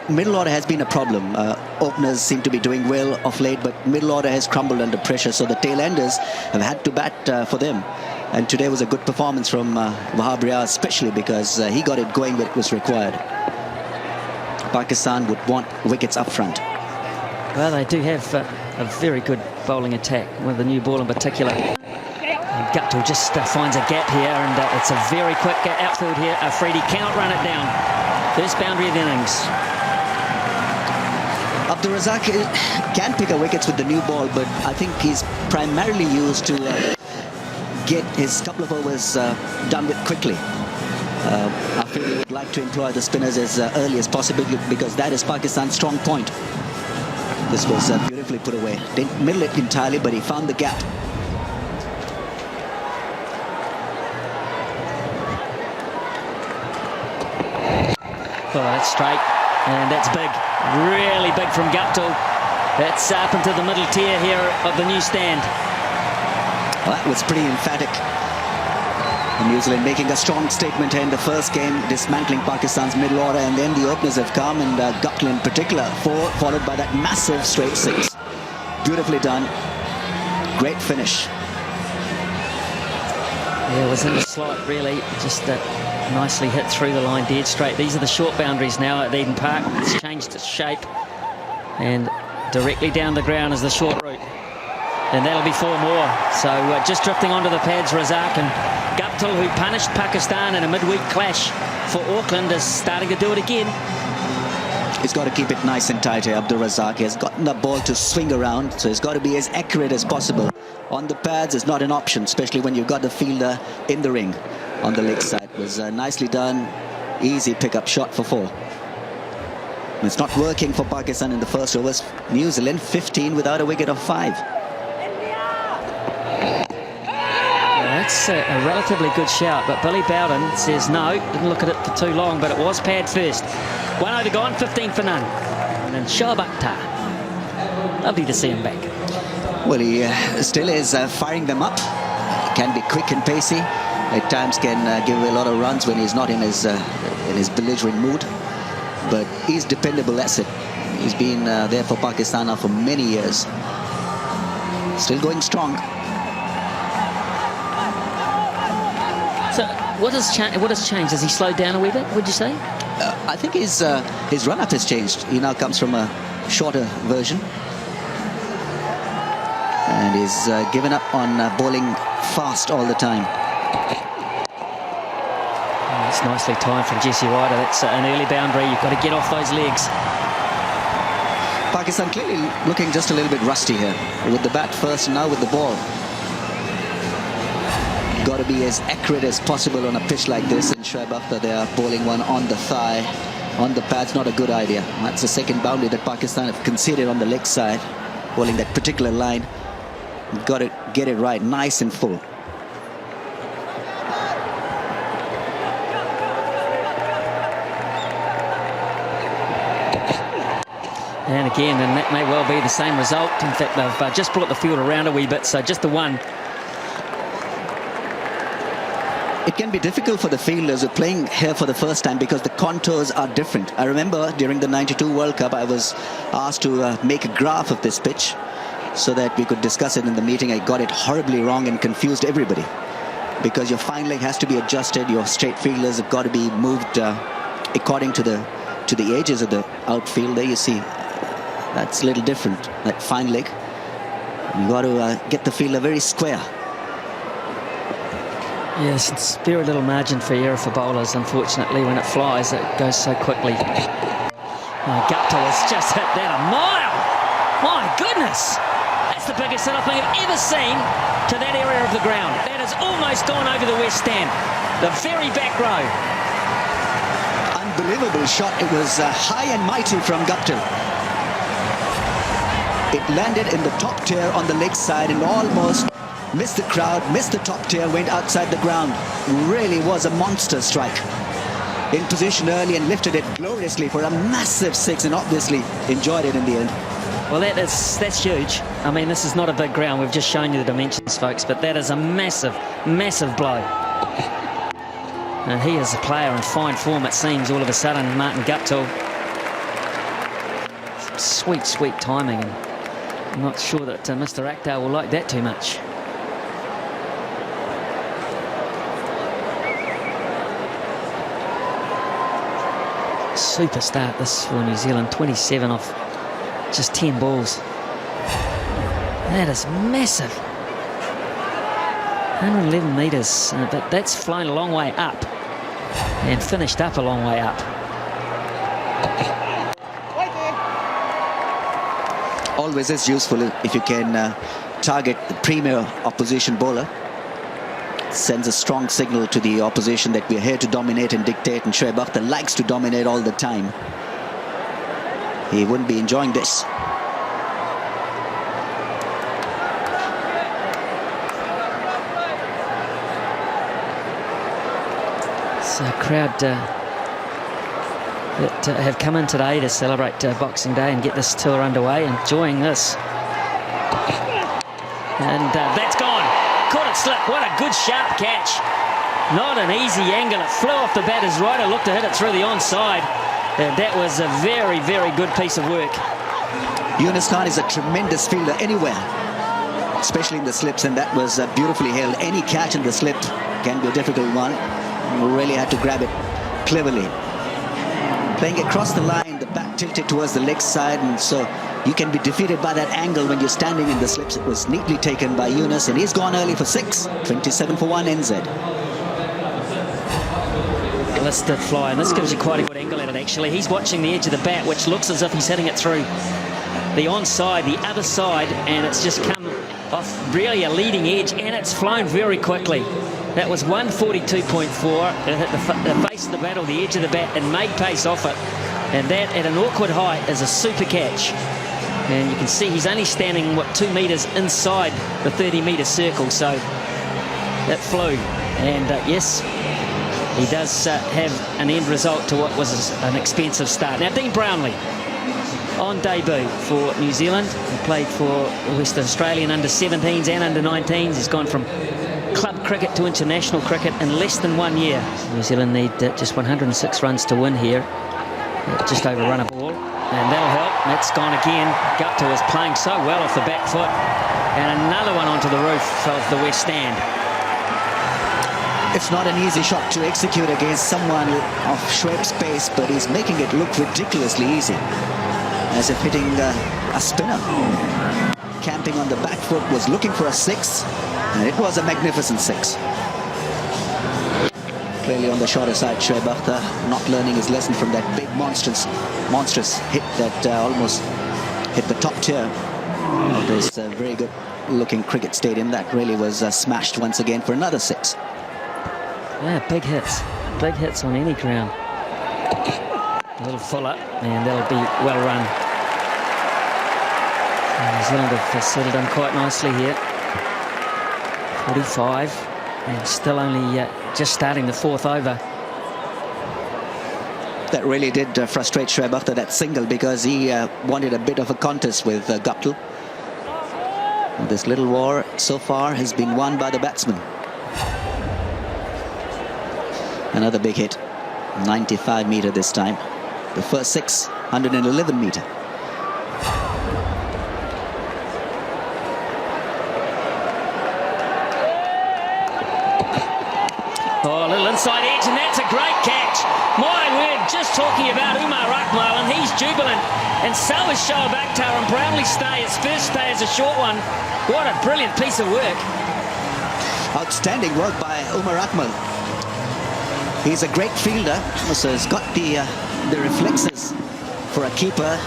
middle order has been a problem. Openers seem to be doing well of late, but middle order has crumbled under pressure, so the tail enders have had to bat for them. And today was a good performance from Wahab Riaz, especially because he got it going where it was required. Pakistan would want wickets up front. Well, they do have a very good bowling attack, with the new ball in particular. And Guptill just finds a gap here, and it's a very quick outfield here. Afridi cannot run it down. First boundary of the innings. Razaq can pick up wickets with the new ball, but I think he's primarily used to get his couple of overs done with quickly. Afridi would like to employ the spinners as early as possible because that is Pakistan's strong point. This was beautifully put away. Didn't middle it entirely, but he found the gap. Oh, that's straight, and that's big. Really big from Guptill. That's up into the middle tier here of the new stand. Well, that was pretty emphatic. New Zealand making a strong statement here in the first game, dismantling Pakistan's middle order, and then the openers have come, and Guptill in particular, 4, followed by that massive straight 6. Beautifully done. Great finish. Yeah, it was in the slot, really. Just nicely hit through the line, dead straight. These are the short boundaries now at Eden Park. It's changed its shape, and directly down the ground is the short route. And that'll be 4 more. So just drifting onto the pads, Razaq, and Guptill, who punished Pakistan in a midweek clash for Auckland, is starting to do it again. He's got to keep it nice and tight here, Razaq. He has gotten the ball to swing around, so he's got to be as accurate as possible. On the pads is not an option, especially when you've got the fielder in the ring on the leg side. It was nicely done. Easy pickup shot for 4. It's not working for Pakistan in the first overs. New Zealand 15 without a wicket of 5. that's a relatively good shout, but Billy Bowden says no, didn't look at it for too long, but it was pad first. 1 over gone, 15 for none. And then Shabakta. Lovely to see him back. Well, he still is firing them up. Can be quick and pacey. At times can give away a lot of runs when he's not in his belligerent mood. But he's a dependable asset. He's been there for Pakistan now for many years. Still going strong. So what has changed? Has he slowed down a wee bit, would you say? I think his run-up has changed. He now comes from a shorter version. And he's given up on bowling fast all the time. That's nicely timed from Jesse Ryder. That's an early boundary. You've got to get off those legs. Pakistan clearly looking just a little bit rusty here. With the bat first and now with the ball. Got to be as accurate as possible on a pitch like this. And Shoaib Akhtar, they are bowling one on the thigh. On the pad's not a good idea. That's the second boundary that Pakistan have conceded on the leg side. Bowling that particular line. Got to get it right, nice and full. And again, and that may well be the same result. In fact, they've just brought the field around a wee bit, so just the one. It can be difficult for the fielders who are playing here for the first time because the contours are different. I remember during the '92 World Cup, I was asked to make a graph of this pitch so that we could discuss it in the meeting. I got it horribly wrong and confused everybody because your fine leg has to be adjusted. Your straight fielders have got to be moved according to the edges of the outfield. There you see, that's a little different. That fine leg, you got to get the fielder very square. Yes, it's very little margin for error for bowlers. Unfortunately, when it flies, it goes so quickly. Guptill has just hit that a mile. My goodness. That's the biggest hit I think I've ever seen to that area of the ground. That has almost gone over the west stand, the very back row. Unbelievable shot. It was high and mighty from Guptill. It landed in the top tier on the leg side and almost missed the crowd, missed the top tier, went outside the ground. Really was a monster strike. In position early and lifted it gloriously for a massive six, and obviously enjoyed it in the end. Well, that's huge. I mean, this is not a big ground. We've just shown you the dimensions, folks, but that is a massive, massive blow. And he is a player in fine form, it seems, all of a sudden, Martin Guptill. Sweet, sweet timing. And I'm not sure that Mr. Akhtar will like that too much. Super start this for New Zealand, 27 off just 10 balls. That is massive. 111 metres, but that's flown a long way up and finished up a long way up. Always is useful if you can target the premier opposition bowler. Sends a strong signal to the opposition that we're here to dominate and dictate, and Shoaib Akhtar likes to dominate all the time. He wouldn't be enjoying this. So a crowd that have come in today to celebrate Boxing Day and get this tour underway, enjoying this. And that's gone. Caught it slip. What a good sharp catch. Not an easy angle. It flew off the batter's right. I looked to hit it through the onside. And that was a very, very good piece of work. Yunus Khan is a tremendous fielder anywhere, especially in the slips, and that was beautifully held. Any catch in the slip can be a difficult one. You really had to grab it cleverly. Playing across the line, the bat tilted towards the leg side, and so you can be defeated by that angle when you're standing in the slips. It was neatly taken by Yunus, and he's gone early for 6. 27 for 1 NZ. Listed fly, and this gives you quite a good angle at it actually. He's watching the edge of the bat, which looks as if he's hitting it through the onside, the other side, and it's just come off really a leading edge, and it's flown very quickly. That was 142.4. It hit the face of the bat or the edge of the bat and made pace off it. And that at an awkward height is a super catch. And you can see he's only standing, what, 2 metres inside the 30-metre circle. So that flew. And yes, he does have an end result to what was an expensive start. Now, Dean Brownlee on debut for New Zealand. He played for the Western Australian under-17s and under-19s. He's gone from club cricket to international cricket in less than 1 year. New Zealand need just 106 runs to win here. Just over run a ball, and that'll help. That's gone again. Guptill is playing so well off the back foot, and another one onto the roof of the West Stand. It's not an easy shot to execute against someone of Shoaib's pace, but he's making it look ridiculously easy, as if hitting a spinner. Camping on the back foot, was looking for a 6, and it was a magnificent 6. Clearly on the shorter side, Shoaib Akhtar not learning his lesson from that big monstrous hit that almost hit the top tier of this very good looking cricket stadium. That really was smashed once again for another 6. Yeah, big hits on any ground. A little fuller, and that'll be well run. New Zealand have settled in quite nicely here. 45, and still only just starting the 4th over. That really did frustrate Shoaib Akhtar, that single, because he wanted a bit of a contest with Guptill. This little war so far has been won by the batsman. Another big hit, 95 metre this time. The first 6, 111 metre. Oh, a little inside edge, and that's a great catch. My word, just talking about Umar Akmal, and he's jubilant. And so is Shoaib Akhtar, and Brownlee stay, his first stay as a short one. What a brilliant piece of work. Outstanding work by Umar Akmal. He's a great fielder, so he's got the reflexes for a keeper.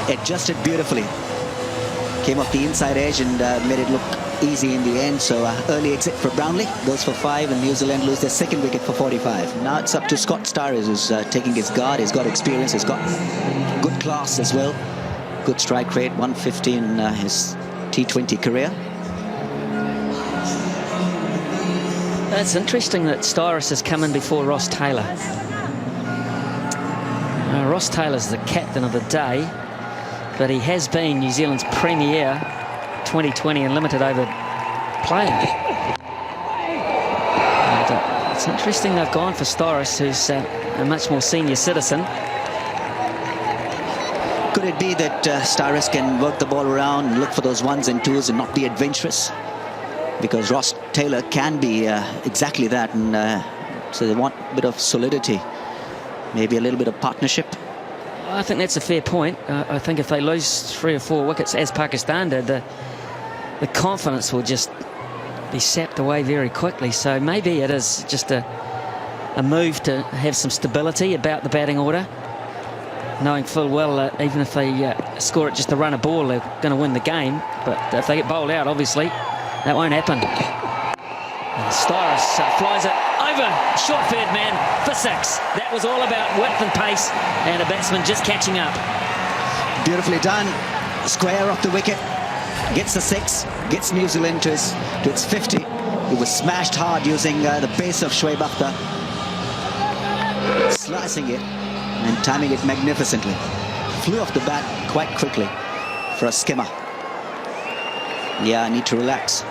Adjusted beautifully. Came off the inside edge and made it look easy in the end. So early exit for Brownlee, goes for 5, and New Zealand lose their 2nd wicket for 45. Now it's up to Scott Styris, who's taking his guard. He's got experience, he's got good class as well. Good strike rate, 150 in his T20 career. It's interesting that Styris has come in before Ross Taylor. Ross Taylor's the captain of the day, but he has been New Zealand's premier 2020 and limited over player. And, it's interesting they've gone for Styris, who's a much more senior citizen. Could it be that Styris can work the ball around and look for those 1s and 2s and not be adventurous? Because Ross Taylor can be exactly that, and so they want a bit of solidity, maybe a little bit of partnership. I think that's a fair point. I think if they lose 3 or 4 wickets, as Pakistan did, the confidence will just be sapped away very quickly. So maybe it is just a move to have some stability about the batting order, knowing full well that even if they score it just a run a ball, they're going to win the game. But if they get bowled out, obviously, that won't happen. And Styris flies it over short third man for 6. That was all about width and pace, and a batsman just catching up. Beautifully done. Square off the wicket. Gets the 6. Gets New Zealand to its 50. It was smashed hard using the pace of Shoaib Akhtar. Slicing it and timing it magnificently. Flew off the bat quite quickly for a skimmer. Yeah, I need to relax.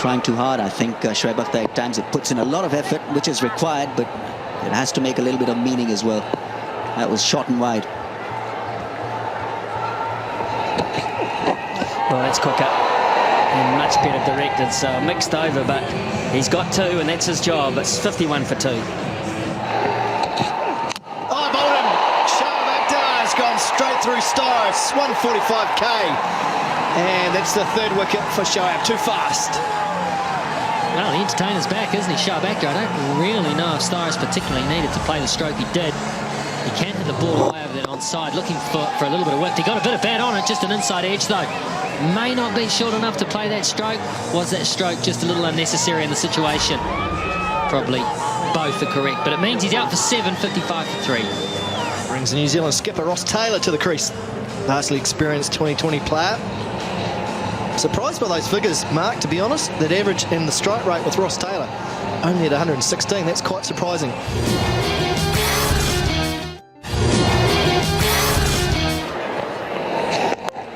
Trying too hard, I think Shoaib Akhtar at times it puts in a lot of effort, which is required, but it has to make a little bit of meaning as well. That was short and wide. Well, that's Cook up and much better directed, so mixed over, but he's got 2, and that's his job. It's 51 for 2. Oh, bowled him. Shoaib Akhtar has gone straight through Styris, 145k. And that's the 3rd wicket for Shoaib. Too fast. Well, the entertainer's back, isn't he, Shoaib Akhtar? I don't really know if Styris particularly needed to play the stroke he did. He canted the ball away over there onside, looking for a little bit of width. He got a bit of bat on it, just an inside edge, though. May not be short enough to play that stroke. Was that stroke just a little unnecessary in the situation? Probably both are correct, but it means he's out for 7, 55 for 3. Brings the New Zealand skipper Ross Taylor to the crease. Vastly experienced 2020 player. Surprised by those figures, Mark, to be honest. That average in the strike rate with Ross Taylor, only at 116. That's quite surprising.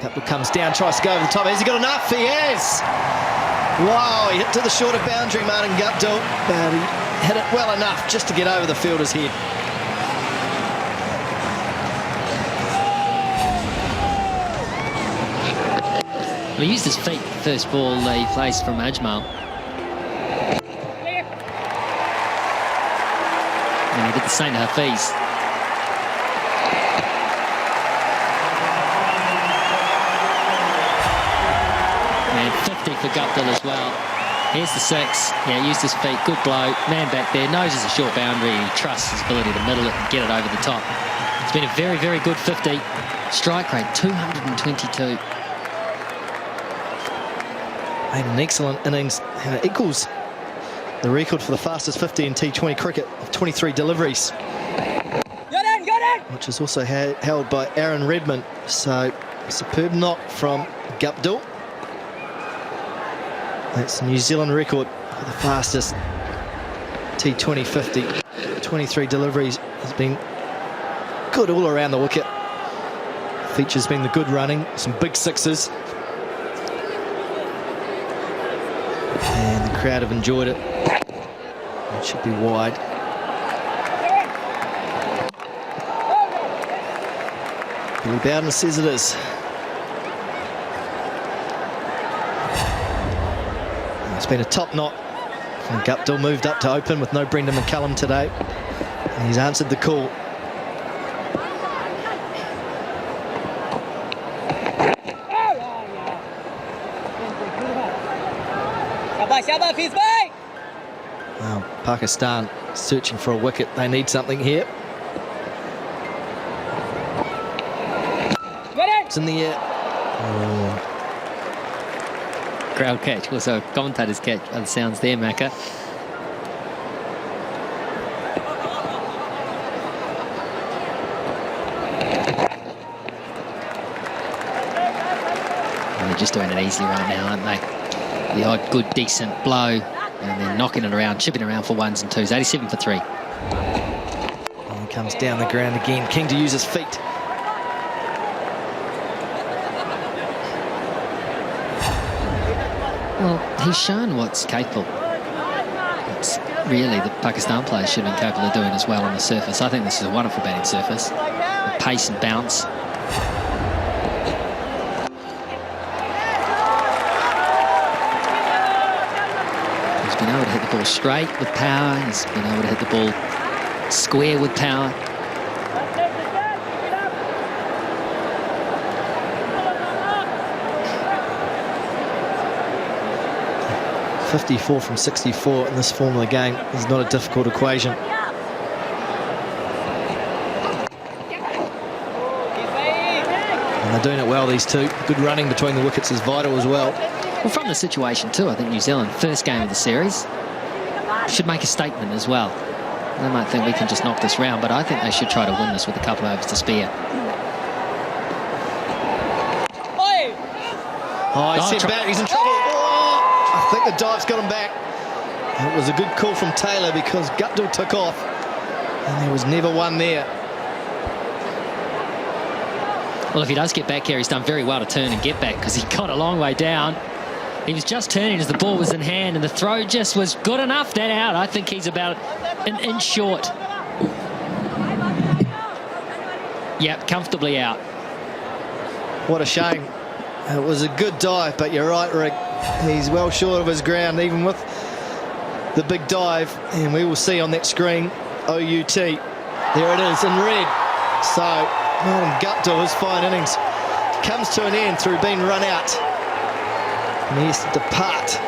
Guptill comes down, tries to go over the top. Has he got enough? He has! Wow, he hit to the shorter boundary, Martin Guptill, but he hit it well enough just to get over the fielder's head. Well, he used his feet first ball he placed from Ajmal. And he did the same to Hafiz. And 50 for Guptill as well. Here's the 6. Yeah, used his feet. Good blow. Man back there. Knows it's a short boundary. He trusts his ability to middle it and get it over the top. It's been a very, very good 50. Strike rate 222. Made an excellent innings, and it equals the record for the fastest 50 in T20 cricket of 23 deliveries, which is also held by Aaron Redmond. So, superb knock from Guptill. That's the New Zealand record for the fastest T20 50. 23 deliveries. Has been good all around the wicket. Features been the good running, some big sixes. And the crowd have enjoyed it. It should be wide. Billy Bowden says it is. It's been a top knot. And Guptill moved up to open with no Brendan McCullum today. And he's answered the call. Well, Pakistan searching for a wicket. They need something here. It's in the air. Oh. Crowd catch, also commentator's catch by the sounds there, Macca. And they're just doing it easily right now, aren't they? The odd good, decent blow, and then knocking it around, chipping around for 1s and 2s. 87 for 3. And he comes down the ground again, keen to use his feet. Well, he's shown what's capable. It's really the Pakistan players should have been capable of doing as well on the surface. I think this is a wonderful batting surface. The pace and bounce. He's been able to hit the ball straight with power. He's been able to hit the ball square with power. 54 from 64 in this form of the game is not a difficult equation. And they're doing it well, these two. Good running between the wickets is vital as well. Well, from the situation too, I think New Zealand, first game of the series, should make a statement as well. They might think we can just knock this round, but I think they should try to win this with a couple of overs to spare. Oh, he's set back, he's in trouble. Oh, I think the dive's got him back. It was a good call from Taylor because Guptill took off and there was never one there. Well, if he does get back here, he's done very well to turn and get back because he got a long way down. He was just turning as the ball was in hand and the throw just was good enough. That out. I think he's about an inch short. Yep, comfortably out. What a shame. It was a good dive, but you're right, Rick. He's well short of his ground, even with the big dive. And we will see on that screen, OUT. There it is in red. So, Martin Guptill, his fine innings comes to an end through being run out. And he has to depart.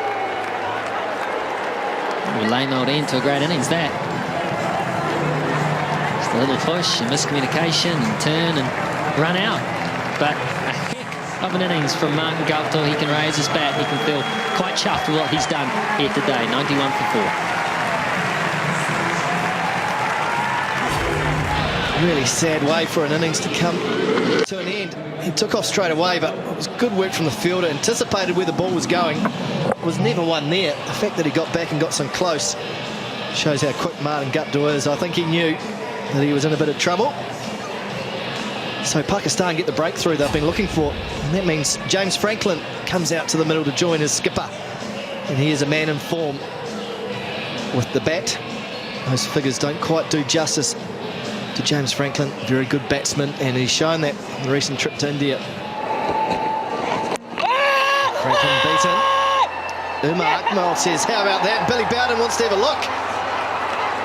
Well, lame-old end to a great innings, that. Just a little push and miscommunication and turn and run out. But a heck of an innings from Martin Guptill. He can raise his bat. He can feel quite chuffed with what he's done here today. 91 for 4. Really sad way for an innings to come to an end. He took off straight away, but it was good work from the fielder. Anticipated where the ball was going. There was never one there. The fact that he got back and got some close shows how quick Martin Guptill is. I think he knew that he was in a bit of trouble. So Pakistan get the breakthrough they've been looking for. And that means James Franklin comes out to the middle to join his skipper. And he is a man in form with the bat. Those figures don't quite do justice to James Franklin. Very good batsman, and he's shown that on the recent trip to India. Franklin beaten. Umar Akmal says, how about that? Billy Bowden wants to have a look.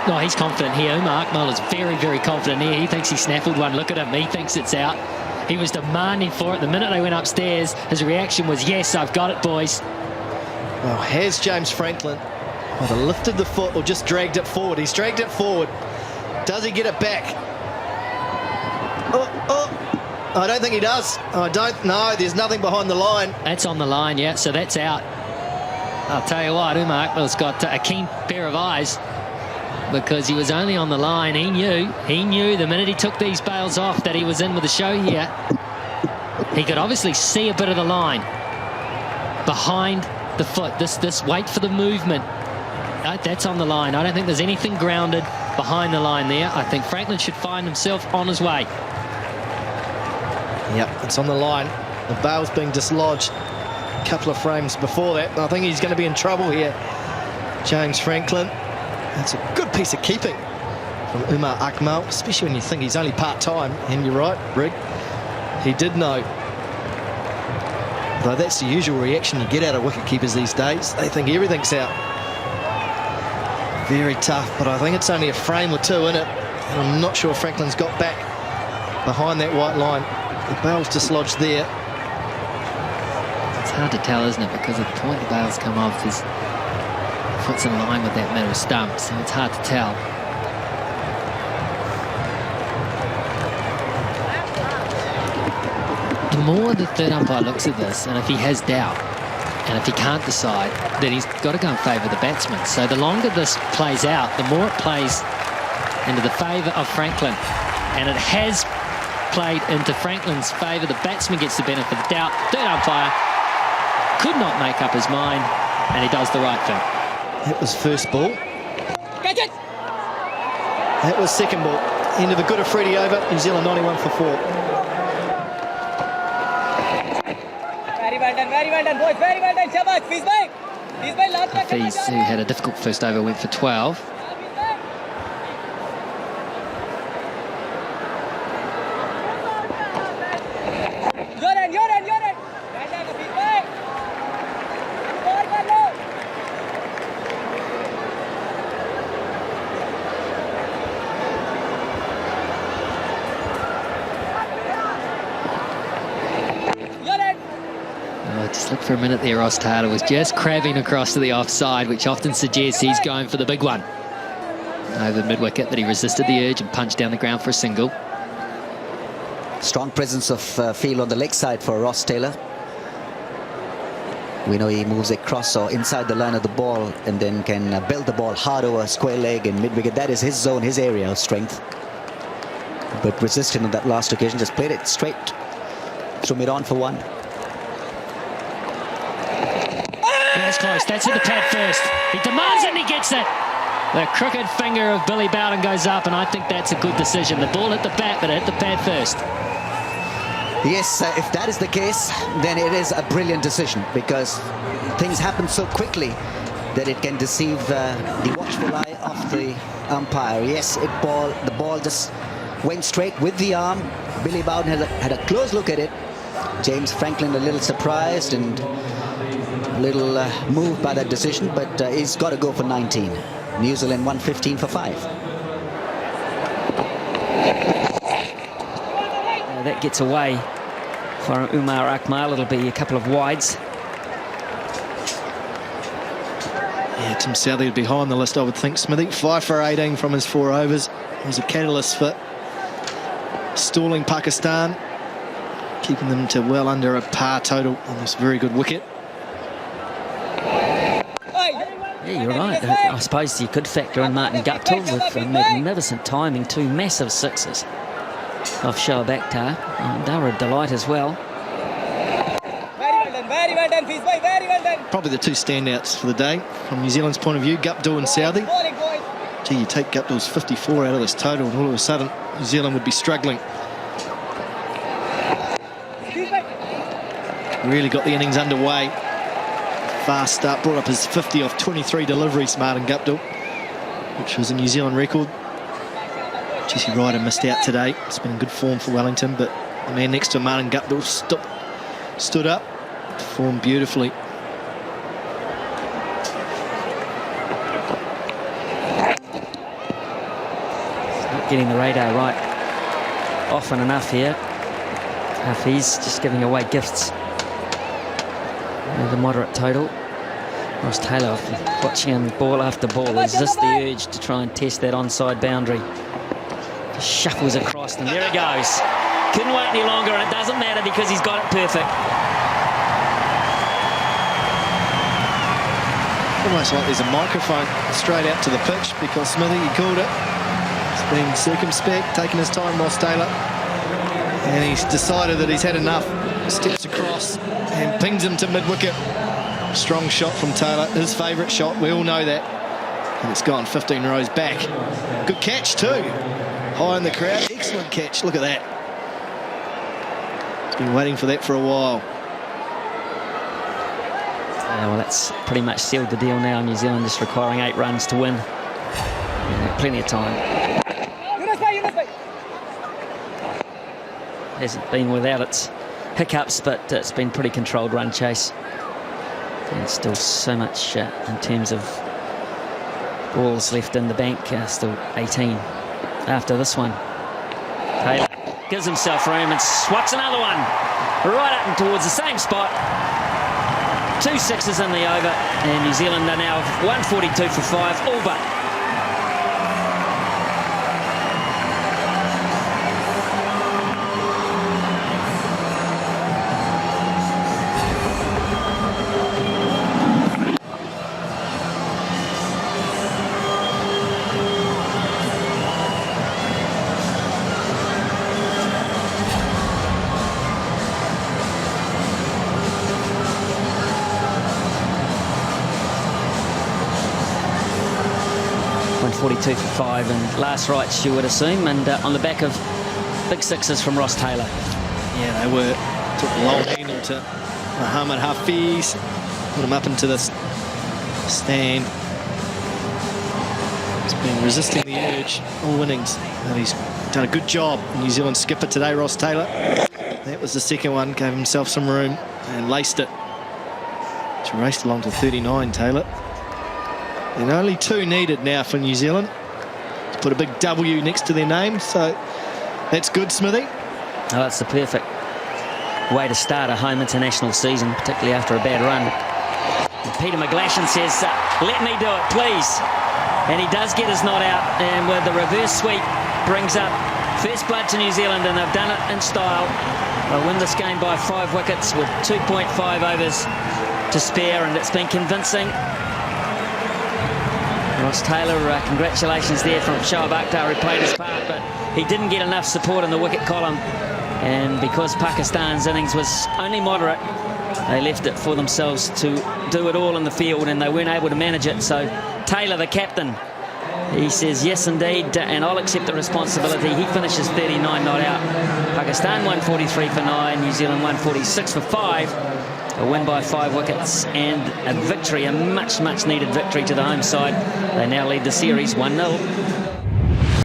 No, he's confident here. Umar Akmal is very, very confident here. He thinks he snaffled one. Look at him. He thinks it's out. He was demanding for it. The minute they went upstairs, his reaction was, yes, I've got it, boys. Well, has James Franklin either lifted the foot or just dragged it forward? He's dragged it forward. Does he get it back? Oh, I don't think he does. I don't know. There's nothing behind the line. That's on the line, yeah, so that's out. I'll tell you what, Umar Akmal's got a keen pair of eyes because he was only on the line. He knew the minute he took these bails off that he was in with the show here. He could obviously see a bit of the line behind the foot. This wait for the movement. That's on the line. I don't think there's anything grounded behind the line there. I think Franklin should find himself on his way. Yep, it's on the line. The bail's being dislodged a couple of frames before that. I think he's going to be in trouble here, James Franklin. That's a good piece of keeping from Umar Akmal, especially when you think he's only part-time. And you're right, Rig, he did know. Though that's the usual reaction you get out of wicket-keepers these days. They think everything's out. Very tough, but I think it's only a frame or two in it. And I'm not sure Franklin's got back behind that white line. The bail's dislodged there. It's hard to tell, isn't it? Because at the point the bails come off, his foot's in line with that middle stump, so it's hard to tell. The more the third umpire looks at this, and if he has doubt, and if he can't decide, then he's got to go in favour of the batsman. So the longer this plays out, the more it plays into the favour of Franklin. And it has played into Franklin's favour. The batsman gets the benefit of the doubt. Third umpire could not make up his mind, and he does the right thing. That was first ball. Catch it! That was second ball. End of a good Afridi over. New Zealand 91 for 4. Very well done, boys. Very well done. Shabash. Peace bhai. Peace bhai. Last back. Hafiz, who had a difficult first over, went for 12. Your end. Right back, Peace bhai. Score kar lo. Just look for a minute there. Ross Taylor was just crabbing across to the offside, which often suggests he's going for the big one. Over mid-wicket, but he resisted the urge and punched down the ground for a single. Strong presence of field on the leg side for Ross Taylor. We know he moves across or inside the line of the ball and then can belt the ball hard over square leg and mid-wicket. That is his zone, his area of strength. But resisted on that last occasion, just played it straight through mid-on for one. That's close. That's hit the pad first. He demands it and he gets it. The crooked finger of Billy Bowden goes up, and I think that's a good decision. The ball hit the bat, but it hit the pad first. Yes, if that is the case, then it is a brilliant decision because things happen so quickly that it can deceive the watchful eye of the umpire. Yes, the ball just went straight with the arm. Billy Bowden had a close look at it. James Franklin a little surprised and a little moved by that decision, but he's got to go for 19. New Zealand 115 for 5. That gets away for Umar Akmal. It'll be a couple of wides. Yeah, Tim Southee would be high on the list, I would think. Smithy, 5 for 18 from his 4 overs. He was a catalyst for stalling Pakistan, keeping them to well under a par total on this very good wicket. Yeah, you're right. I suppose you could factor in Martin Guptill with magnificent timing, 2 massive sixes. of Shoaib. They were a delight as well. Very well done, Peace Boy, very well done. Probably the two standouts for the day from New Zealand's point of view, Guptill and Southee. Gee, you take Guptill's 54 out of this total and all of a sudden New Zealand would be struggling. Really got the innings underway. Fast start, brought up his 50 off 23 deliveries, Martin Guptill, which was a New Zealand record. Jesse Ryder missed out today. It's been in good form for Wellington, but the man next to Martin Guptill stood up, performed beautifully. Not getting the radar right often enough here. He's just giving away gifts. The moderate total. Ross Taylor, watching him ball after ball, resist the urge to try and test that onside boundary. Just shuffles across, and there he goes. Couldn't wait any longer, and it doesn't matter because he's got it perfect. Almost like there's a microphone straight out to the pitch, because Smithy, he called it. He's been circumspect, taking his time, Ross Taylor. And he's decided that he's had enough. Steps across and pings him to mid-wicket. Strong shot from Taylor, his favourite shot, we all know that. And it's gone 15 rows back. Good catch too. High in the crowd, excellent catch, look at that. He's been waiting for that for a while. Well, that's pretty much sealed the deal now. New Zealand just requiring 8 runs to win. Plenty of time. Hasn't been without its hiccups, but it's been pretty controlled run chase. And still so much in terms of balls left in the bank. Still 18 after this one. Taylor gives himself room and swats another one right up and towards the same spot. 2 sixes in the over, and New Zealand are now 142 for 5, all but. .42 for 5, and last rights you would assume, and on the back of big sixes from Ross Taylor. Yeah, they were. Took a long handle to Muhammad Hafiz, put him up into the stand. He's been resisting the urge all innings, and he's done a good job. New Zealand skipper today, Ross Taylor. That was the second one, gave himself some room and laced it. He's raced along to 39, Taylor. And only 2 needed now for New Zealand to put a big W next to their name, so that's good, Smithy. Oh, that's the perfect way to start a home international season, particularly after a bad run. And Peter McGlashan says, let me do it, please. And he does get his nod out, and with the reverse sweep brings up first blood to New Zealand, and they've done it in style. They'll win this game by 5 wickets with 2.5 overs to spare, and it's been convincing. Ross Taylor, congratulations there from Shoaib, who played his part, but he didn't get enough support in the wicket column, and because Pakistan's innings was only moderate, they left it for themselves to do it all in the field, and they weren't able to manage it. So Taylor, the captain, he says yes indeed, and I'll accept the responsibility. He finishes 39 not out. Pakistan 143 for 9, New Zealand 146 for 5. A win by 5 wickets and a victory, a much needed victory to the home side. They now lead the series 1-0.